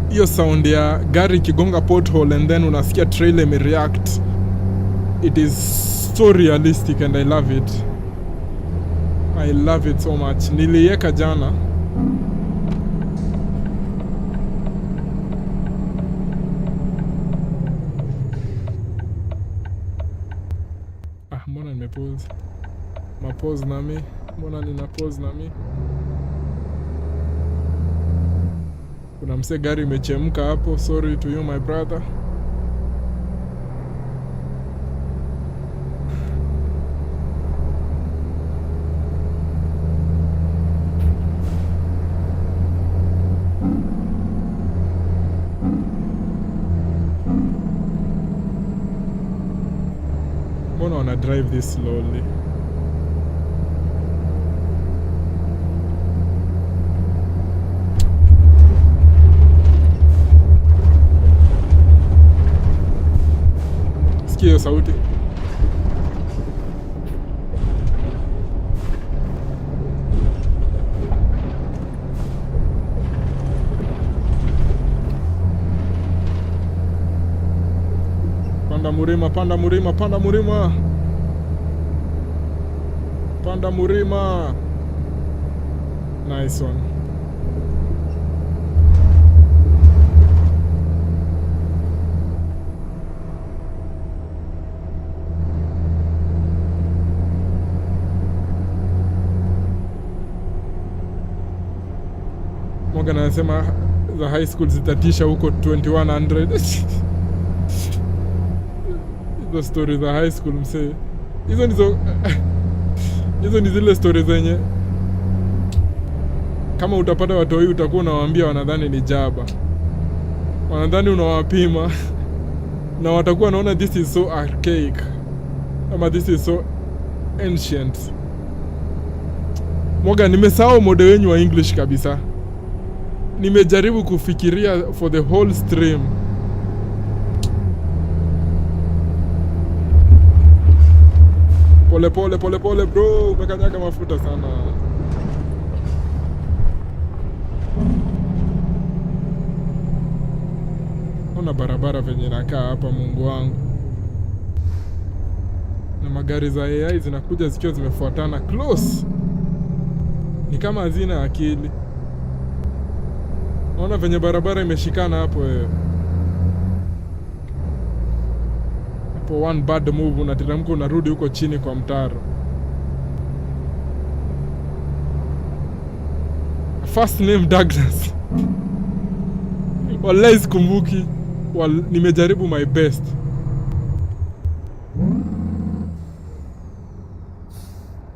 Hiyo sound ya gari kigonga pothole and then unasikia trailer me react. It is so realistic and I love it. I love it so much. Niliweka jana. Mbona nimepause? Mapause nami. Mbona nina pause nami? Kuna mse gari imechemka hapo. Sorry to you my brother. Mbona wana drive this slowly? Hiyo sauti. murima, panda murima, panda murima. Panda murima. Nice one. Morgan anasema za high school zitatisha huko 2100. Hizo story za high school msee. Hizo ni zile story zenye kama utapata watoi utakuwa unawaambia wanadhani ni jaba. Wanadhani unawapima na watakuwa naona this is so archaic ama this is so ancient. Morgan, nimesahau mode wenyu wa English kabisa. Nimejaribu kufikiria for the whole stream. Pole pole pole pole bro, umekanyaga mafuta sana. Ona barabara venye inakaa hapa, Mungu wangu. Na magari za AI zinakuja zikiwa zimefuatana close. Ni kama hazina akili. Ona venye barabara imeshikana hapo wewe. Hapo one bad move unateremka unarudi huko chini kwa mtaro. First name Douglas. Wallahi sikumbuki. Nimejaribu my best.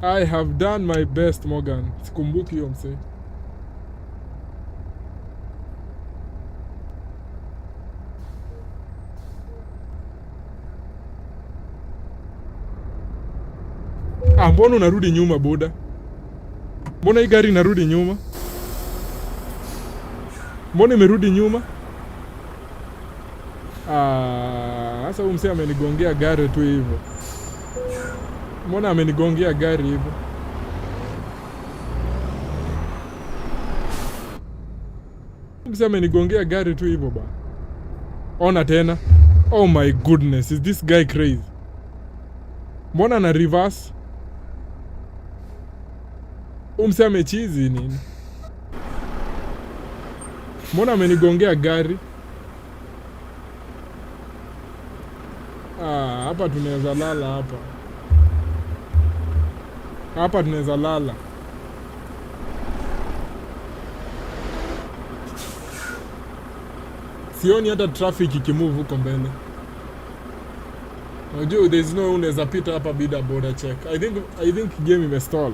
I have done my best, Morgan. Sikumbuki hiyo msee. Mbona unarudi nyuma boda? Mbona hii gari inarudi nyuma? Mbona imerudi nyuma? Sasa huyu msee amenigongea gari tu hivyo. Mbona amenigongea gari hivyo? Msee amenigongea gari tu hivyo ba. Ona tena. Oh my goodness, is this guy crazy? Mbona na reverse? Msee amechizi nini? Mbona amenigongea gari? Hapa tunaweza lala hapa. Hapa tunaweza lala. Sioni hata traffic ikimove huko mbele. Unajua there's no unaweza pita hapa bila border check. I think game imestall.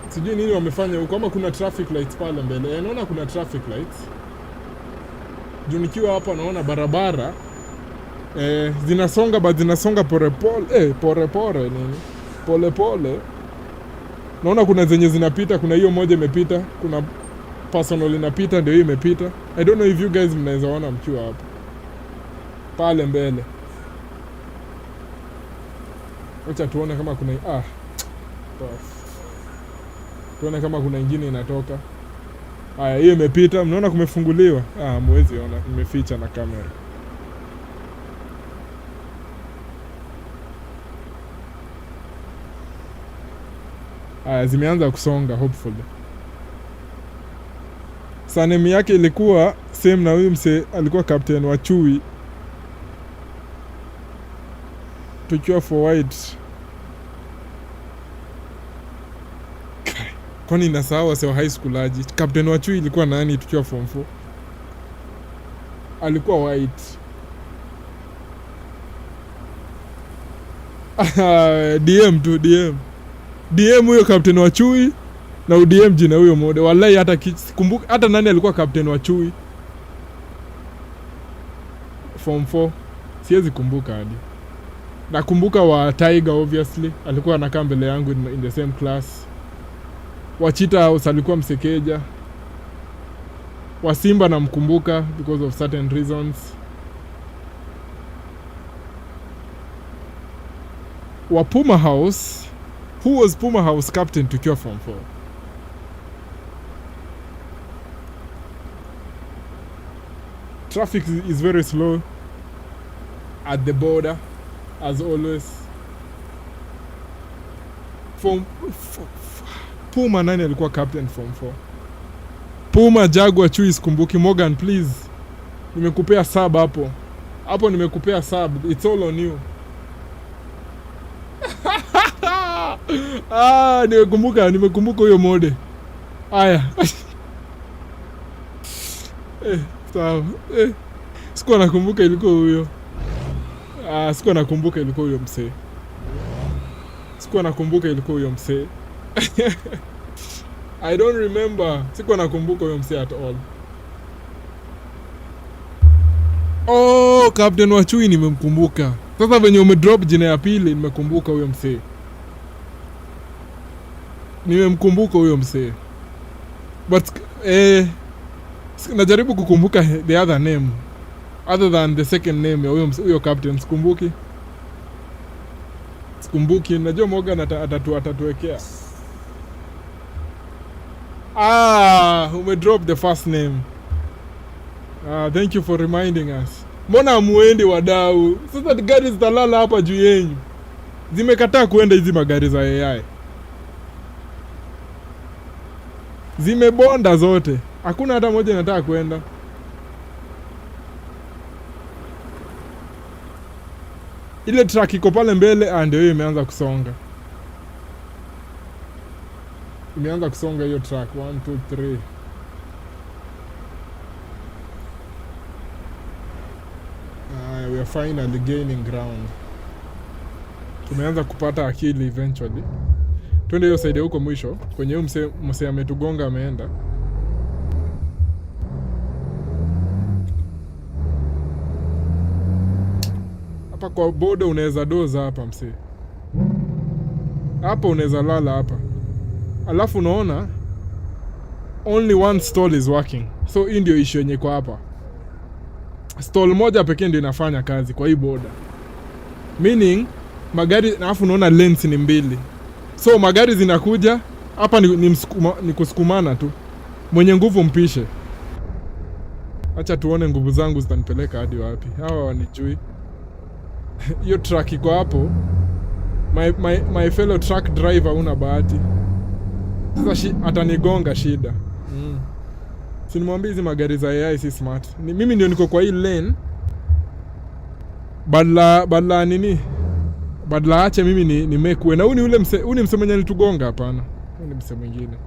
Sijui nini wamefanya huko, kama kuna traffic lights pale mbele. Naona kuna traffic lights. Juu nikiwa hapa naona barabara zinasonga but zinasonga pole pole nini? Pole pole. Naona kuna zenye zinapita, kuna hiyo moja imepita, kuna personal inapita ndio hiyo imepita. I don't know if you guys mnaweza ona mkiwa hapa. Pale mbele. Acha tuone kama kuna tuone kama kuna ingine inatoka. Haya, hiyo imepita. Mnaona kumefunguliwa? Mwezi ona, nimeficha na kamera. Haya, zimeanza kusonga hopefully. Sanemi yake ilikuwa same na huyu mse alikuwa captain wa chui. Tukiwa for white. Kwani nasahau wase wa high school aji. Captain wa chui ilikuwa nani tukiwa form 4? Alikuwa white. DM tu DM. DM huyo captain wa chui na UDM jina huyo mode. Wallahi hata kumbuka hata nani alikuwa captain wa chui form 4. Siwezi kumbuka hadi. Nakumbuka wa Tiger obviously. Alikuwa anakaa mbele yangu in the same class. Wa Cheetah House alikuwa msekeja. Wa Simba namkumbuka because of certain reasons. Wa Puma House, who was Puma House captain tukiwa form 4? Traffic is very slow at the border, as always. Puma nani alikuwa captain form 4? Puma, Jaguar, Chui, sikumbuki. Morgan, please. Nimekupea sub hapo. Hapo nimekupea sub. It's all on you. Nimekumbuka huyo mode. Aya. Sawa. Sikuwa nakumbuka ilikuwa huyo. Sikuwa nakumbuka ilikuwa huyo msee. I don't remember. Sikuwa nakumbuka huyo msee at all. Oh, Captain Wachui nimemkumbuka. Sasa venye umedrop jina ya pili nimekumbuka huyo msee. But najaribu kukumbuka the other name other than the second name ya huyo captain. Sikumbuki. Najua Morgan atatuwekea. Umedrop the first name. Thank you for reminding us. Mbona muendi wadau? Sasa gari zitalala hapa juu yenyu. Zimekataa kuenda hizi magari za AI. Zimebonda zote. Hakuna hata moja inataka kuenda. Ile truck iko pale mbele ndio hiyo imeanza kusonga. Hiyo truck. 1 2 3. We are finally gaining ground. Tumeanza kupata akili eventually. Twende hiyo side huko mwisho. Kwenye huyo msee ametugonga ameenda. Hapa kwa boda unaweza doza hapa msee. Hapa unaweza lala hapa. Alafu unaona only one stall is working. So hii ndio issue yenye kwa hapa. Stall moja pekee ndio inafanya kazi kwa hii boda. Meaning magari, alafu unaona lanes ni mbili. So magari zinakuja hapa ni kusukumana tu. Mwenye nguvu mpishe. Acha tuone nguvu zangu zitanipeleka hadi wapi. Hawa wanijui. Hiyo truck iko hapo. My fellow truck driver una bahati. Sasa atanigonga shida. Sinimwambia hizi magari za AI si smart. Mimi ndio niko kwa hii lane. Badala nini? Badala ache mimi ni mekwe. Na ule mse mwenye nitugonga hapana. Huyu ni mse mwingine.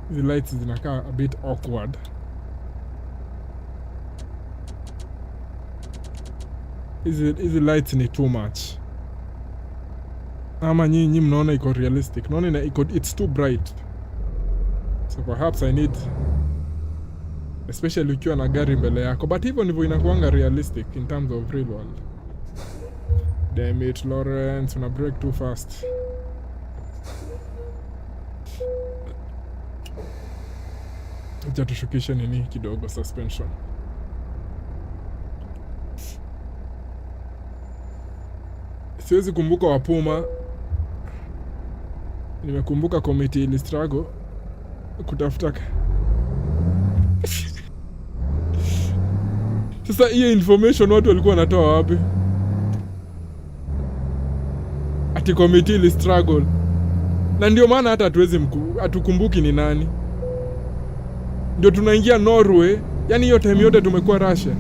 Hizi lights zinakaa a bit awkward. Hizi lights ni too much. Ama nyinyi mnaona iko realistic. Naona it's too bright. So perhaps I need, especially ukiwa na gari mbele yako. But hivyo ndivyo inakuanga realistic in terms of real world. Damn it, Lawrence, una brake too fast. Acha tushukishe nini kidogo suspension. Siwezi kumbuka Wapuma. Nimekumbuka committee ili struggle kutafuta. Sasa hiyo information watu walikuwa wanatoa wapi? Ati committee ili struggle. Na ndio maana hata hatukumbuki ni nani. Ndio tunaingia Norway. Yani hiyo time yote tumekuwa Russia.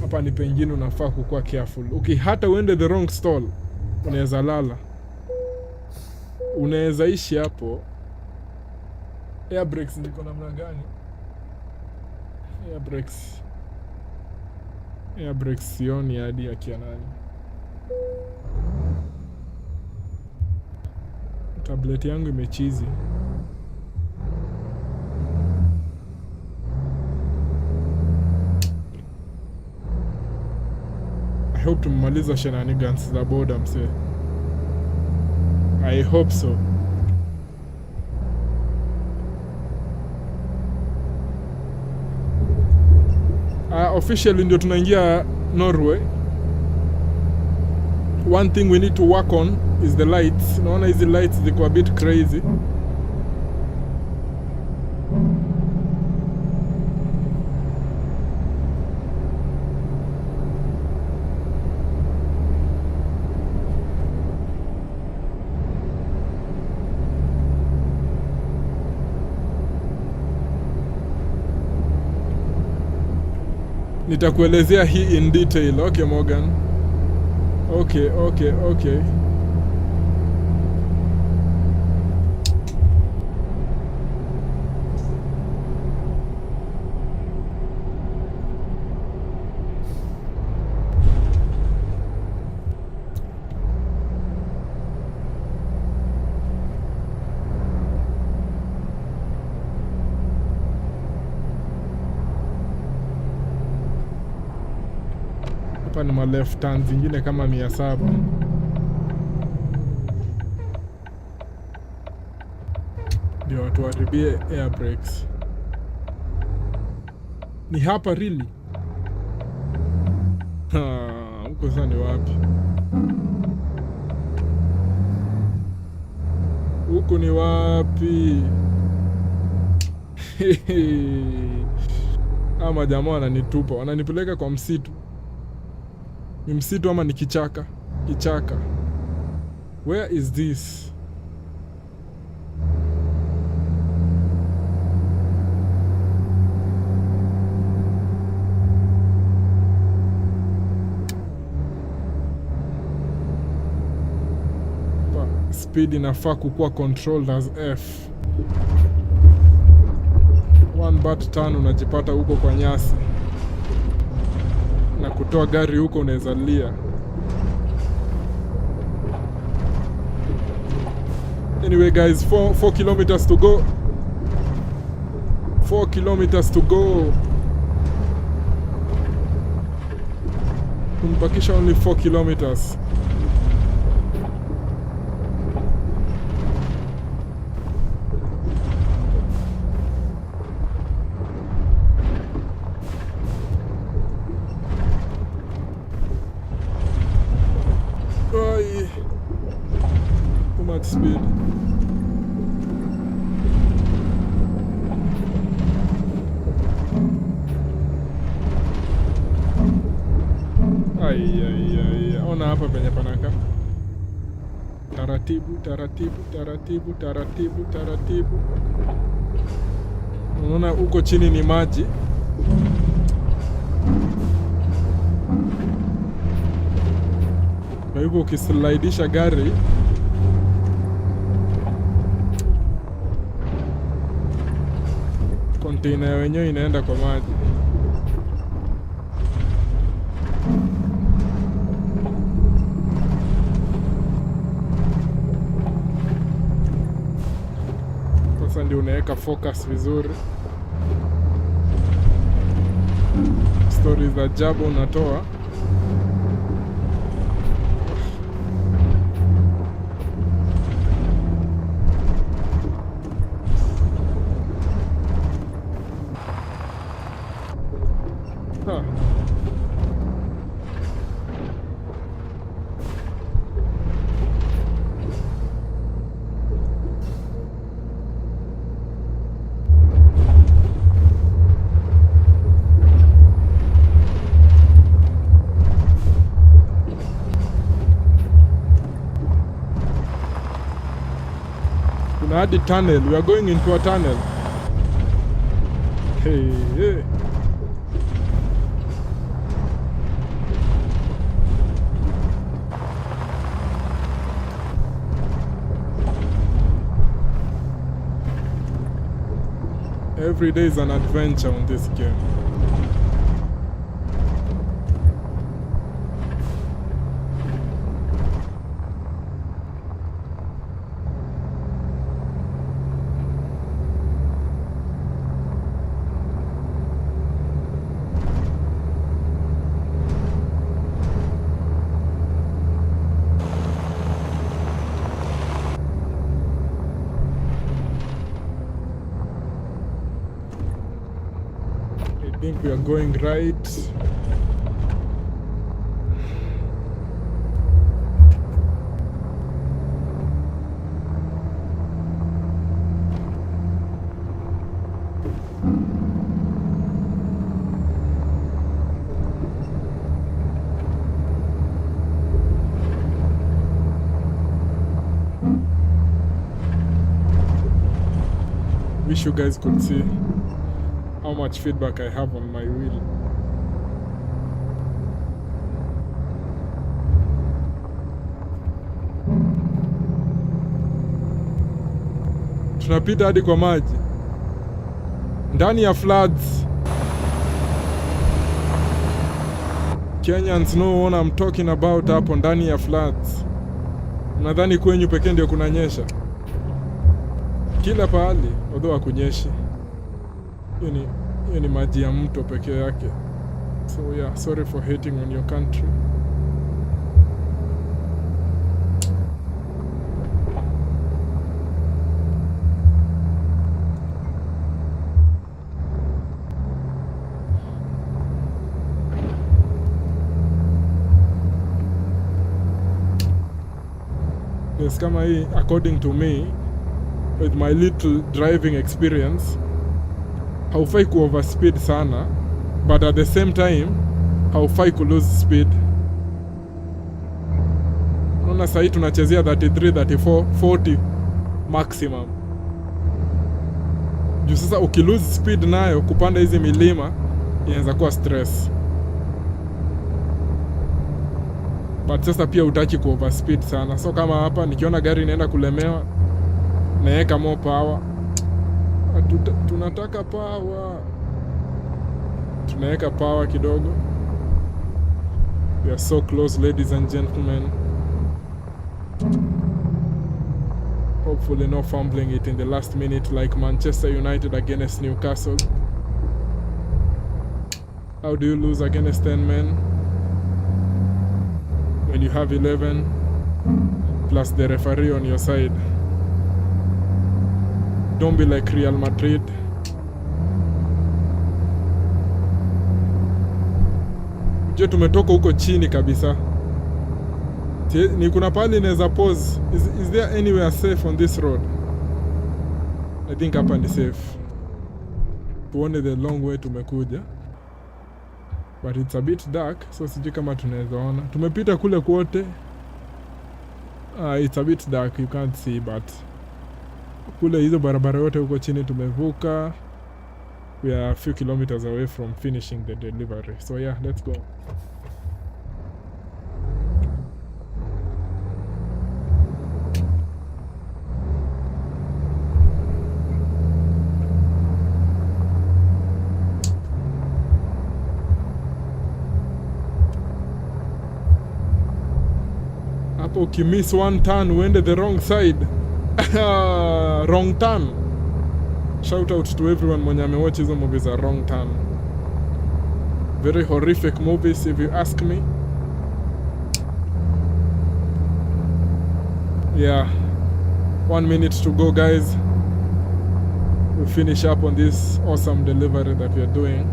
Hapa ni pengine unafaa kukuwa careful. Hata uende the wrong stall, unaweza lala. Unaweza ishi hapo. Air brakes ndiko namna gani? Air brakes sioni hadi akia nani. Tablet yangu imechizi. I hope tumemaliza shenanigans za boda msee. I hope so. Officially ndio tunaingia Norway. one thing we need to work on is the lights. Naona hizi lights ziko a bit crazy. Nitakuelezea hii in detail. Okay, Morgan. Okay. Hapa ni ma left turn zingine kama 700. Ndio watu waribie air brakes. Ni hapa really? Huko sasa ni wapi? Huko ni wapi? Ama jamaa wananitupa, wananipeleka kwa msitu. Ni msitu ama ni kichaka? Kichaka. Where is this? Speed inafaa kukuwa controlled as F. One but turn unajipata huko kwa nyasi. Na kutoa gari huko unaweza lia. Anyway guys, 4 kilometers to go. 4 kilometers to go. Tumebakisha only 4 kilometers. Too much speed. Ai. Ona hapa penye panaka. Taratibu. Unaona huko chini ni maji. Kwa hivyo ukislidisha gari container ya wenyewe inaenda kwa maji. Sasa ndio unaweka focus vizuri. Stories za ajabu unatoa. Kuna hadi tunnel. We are going into a tunnel. Hey. Every day is an adventure on this game. I think we are going right. Wish you guys could see how much feedback I have on my wheel. Tunapita hadi kwa maji ndani ya floods. Kenyans know what I'm talking about. Hapo ndani ya floods. Nadhani kwenyu pekee ndio kunanyesha. Kila pahali although hakunyeshi. Hiyo ni maji ya mto pekee yake. So yeah, sorry for hating on your country. Yes, kama hii, according to me, with my little driving experience, haufai ku overspeed sana, but at the same time haufai ku lose speed. Unaona sasa tunachezea 33, 34, 40 maximum. Juu sasa ukilose speed nayo kupanda hizi milima inaweza kuwa stress. But sasa pia utaki ku overspeed sana. So kama hapa nikiona gari inaenda kulemewa, naeka more power. Tunataka power. Tunaeka power kidogo. We are so close, ladies and gentlemen. Hopefully no fumbling it in the last minute like Manchester United against Newcastle. How do you lose against 10 men when you have 11 plus the referee on your side? Don't be like Real Madrid. Je, tumetoka huko chini kabisa. Ni kuna pali inaweza pause. Is there anywhere safe on this road? I think hapa ni safe. Tuone the long way tumekuja. But it's a bit dark, so sijui kama tunaweza ona. Tumepita kule kwote. It's a bit dark, you can't see, but kule hizo barabara yote huko chini tumevuka. We are a few kilometers away from finishing the delivery. So yeah, let's go. Hapo ukimiss one turn uende the wrong side. Wrong turn. Shout out to everyone mwenye amewatch hizo movies za Wrong Turn. Very horrific movies if you ask me. Yeah. 1 minute to go, guys. We'll finish up on this awesome delivery that we are doing.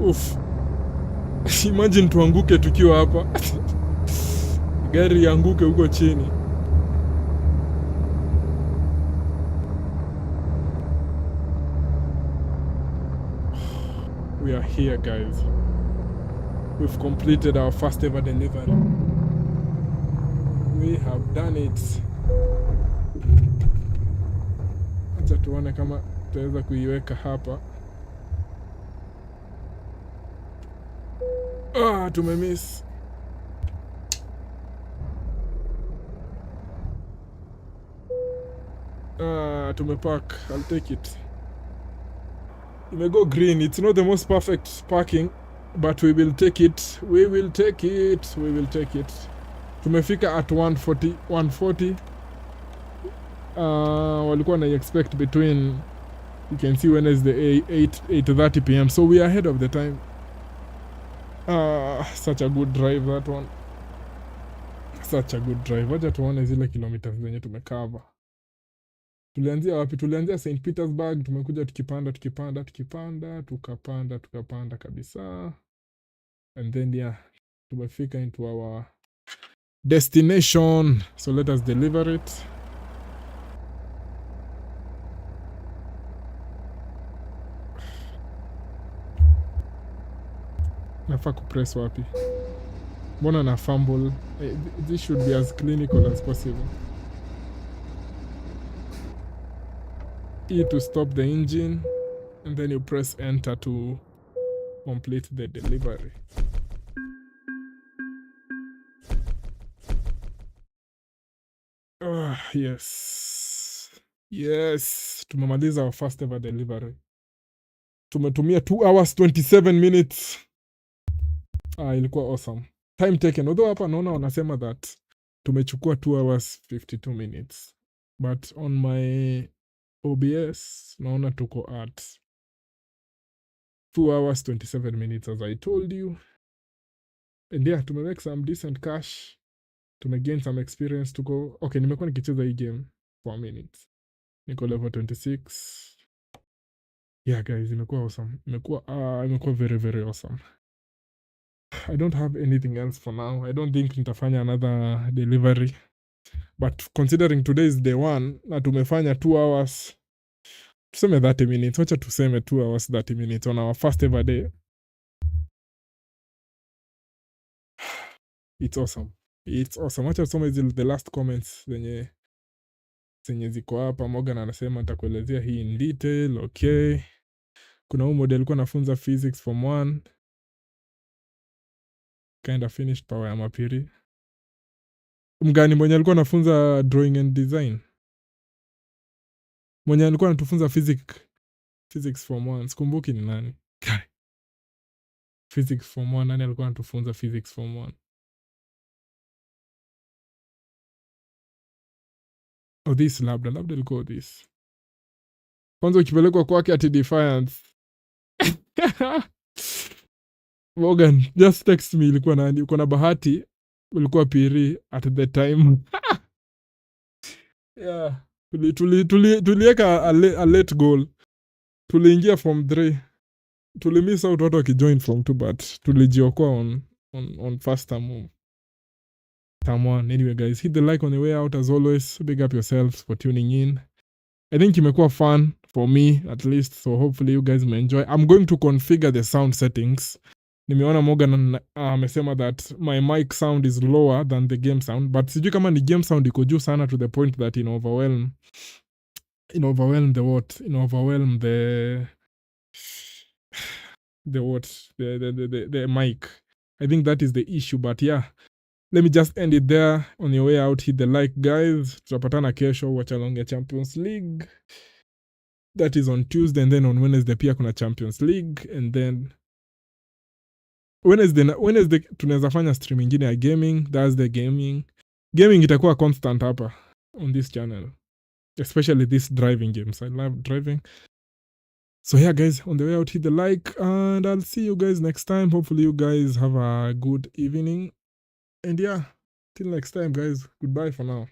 Oof. Imagine tuanguke tukiwa hapa. Gari yanguke huko chini. We are here, guys. We've completed our first ever delivery. We have done it. Acha tuone kama tutaweza kuiweka hapa. Tumemiss. Tumepark. I'll take it. You may go green. It's not the most perfect parking, but we will take it. We will take it. We will take it. Tumefika at 140. Walikuwa na expect between, you can see Wednesday 8:30 p.m. So we are ahead of the time. Such a good drive that one. Such a good drive. Wacha tuone zile kilometers zenye tumekava. Tulianzia wapi? Tulianzia St. Petersburg, tumekuja tukipanda, tukapanda kabisa. And then yeah, tumefika into our Destination. So let us deliver it. Nafaa kupress wapi? Mbona na fumble? This should be as clinical as possible. E to stop the engine, and then you press enter to complete the delivery. Yes. Yes. Tumemaliza our first ever delivery. Tumetumia 2 hours 27 minutes. Ilikuwa awesome. Time taken. Although hapa naona wanasema that tumechukua 2 hours 52 minutes. But on my OBS naona tuko at 2 hours 27 minutes as I told you. And yeah, tumemake some decent cash. Tumegain some experience. Tuko okay, nimekuwa nikicheza hii game for a minute. Niko level 26. Yeah guys, imekuwa awesome. Imekuwa very very awesome. I don't have anything else for now. I don't think nitafanya another delivery. But considering today is day 1 na tumefanya 2 hours, tuseme 30 minutes. Wacha tuseme 2 hours 30 minutes on our first ever day. It's awesome. It's awesome. Wacha tusome the last comments zenye ziko hapa. Morgan anasema nitakuelezea hii in detail. Okay. Kuna huyu model alikuwa anafunza physics form 1. Kinda finished power ya mapiri. Mgani mwenye alikuwa anafunza drawing and design? Mwenye alikuwa anatufunza physics form 1. Sikumbuki ni nani. Physics form 1, nani alikuwa anatufunza physics form 1? Oh, this labda ilikuwa this. Kwanza ukipelekwa kwake ati Defiance. Morgan, just text me ilikuwa nani? Uko na bahati ulikuwa piri at the time. Yeah. Tulieka a late goal. Tuliingia form 3. Tulimiss out watu wakijoin form 2 but tulijiokoa on first term 1. Anyway guys, hit the like on the way out as always. Big up yourselves for tuning in. I think imekuwa fun for me at least, so hopefully you guys may enjoy. I'm going to configure the sound settings. Nimeona Morgan amesema that my mic sound is lower than the game sound, but sijui kama ni game sound iko juu sana to the point that overwhelm the mic. I think that is the issue, but yeah, let me just end it there. On your way out, hit the like guys. Tutapatana kesho watch along the Champions League. That is on Tuesday, and then on Wednesday pia kuna Champions League, and then Wednesday tunaweza fanya stream ingine ya gaming. Thursday gaming itakuwa constant hapa on this channel, especially these driving games. I love driving. So yeah guys, on the way out, hit the like, and I'll see you guys next time. Hopefully you guys have a good evening, and yeah, till next time guys, goodbye for now.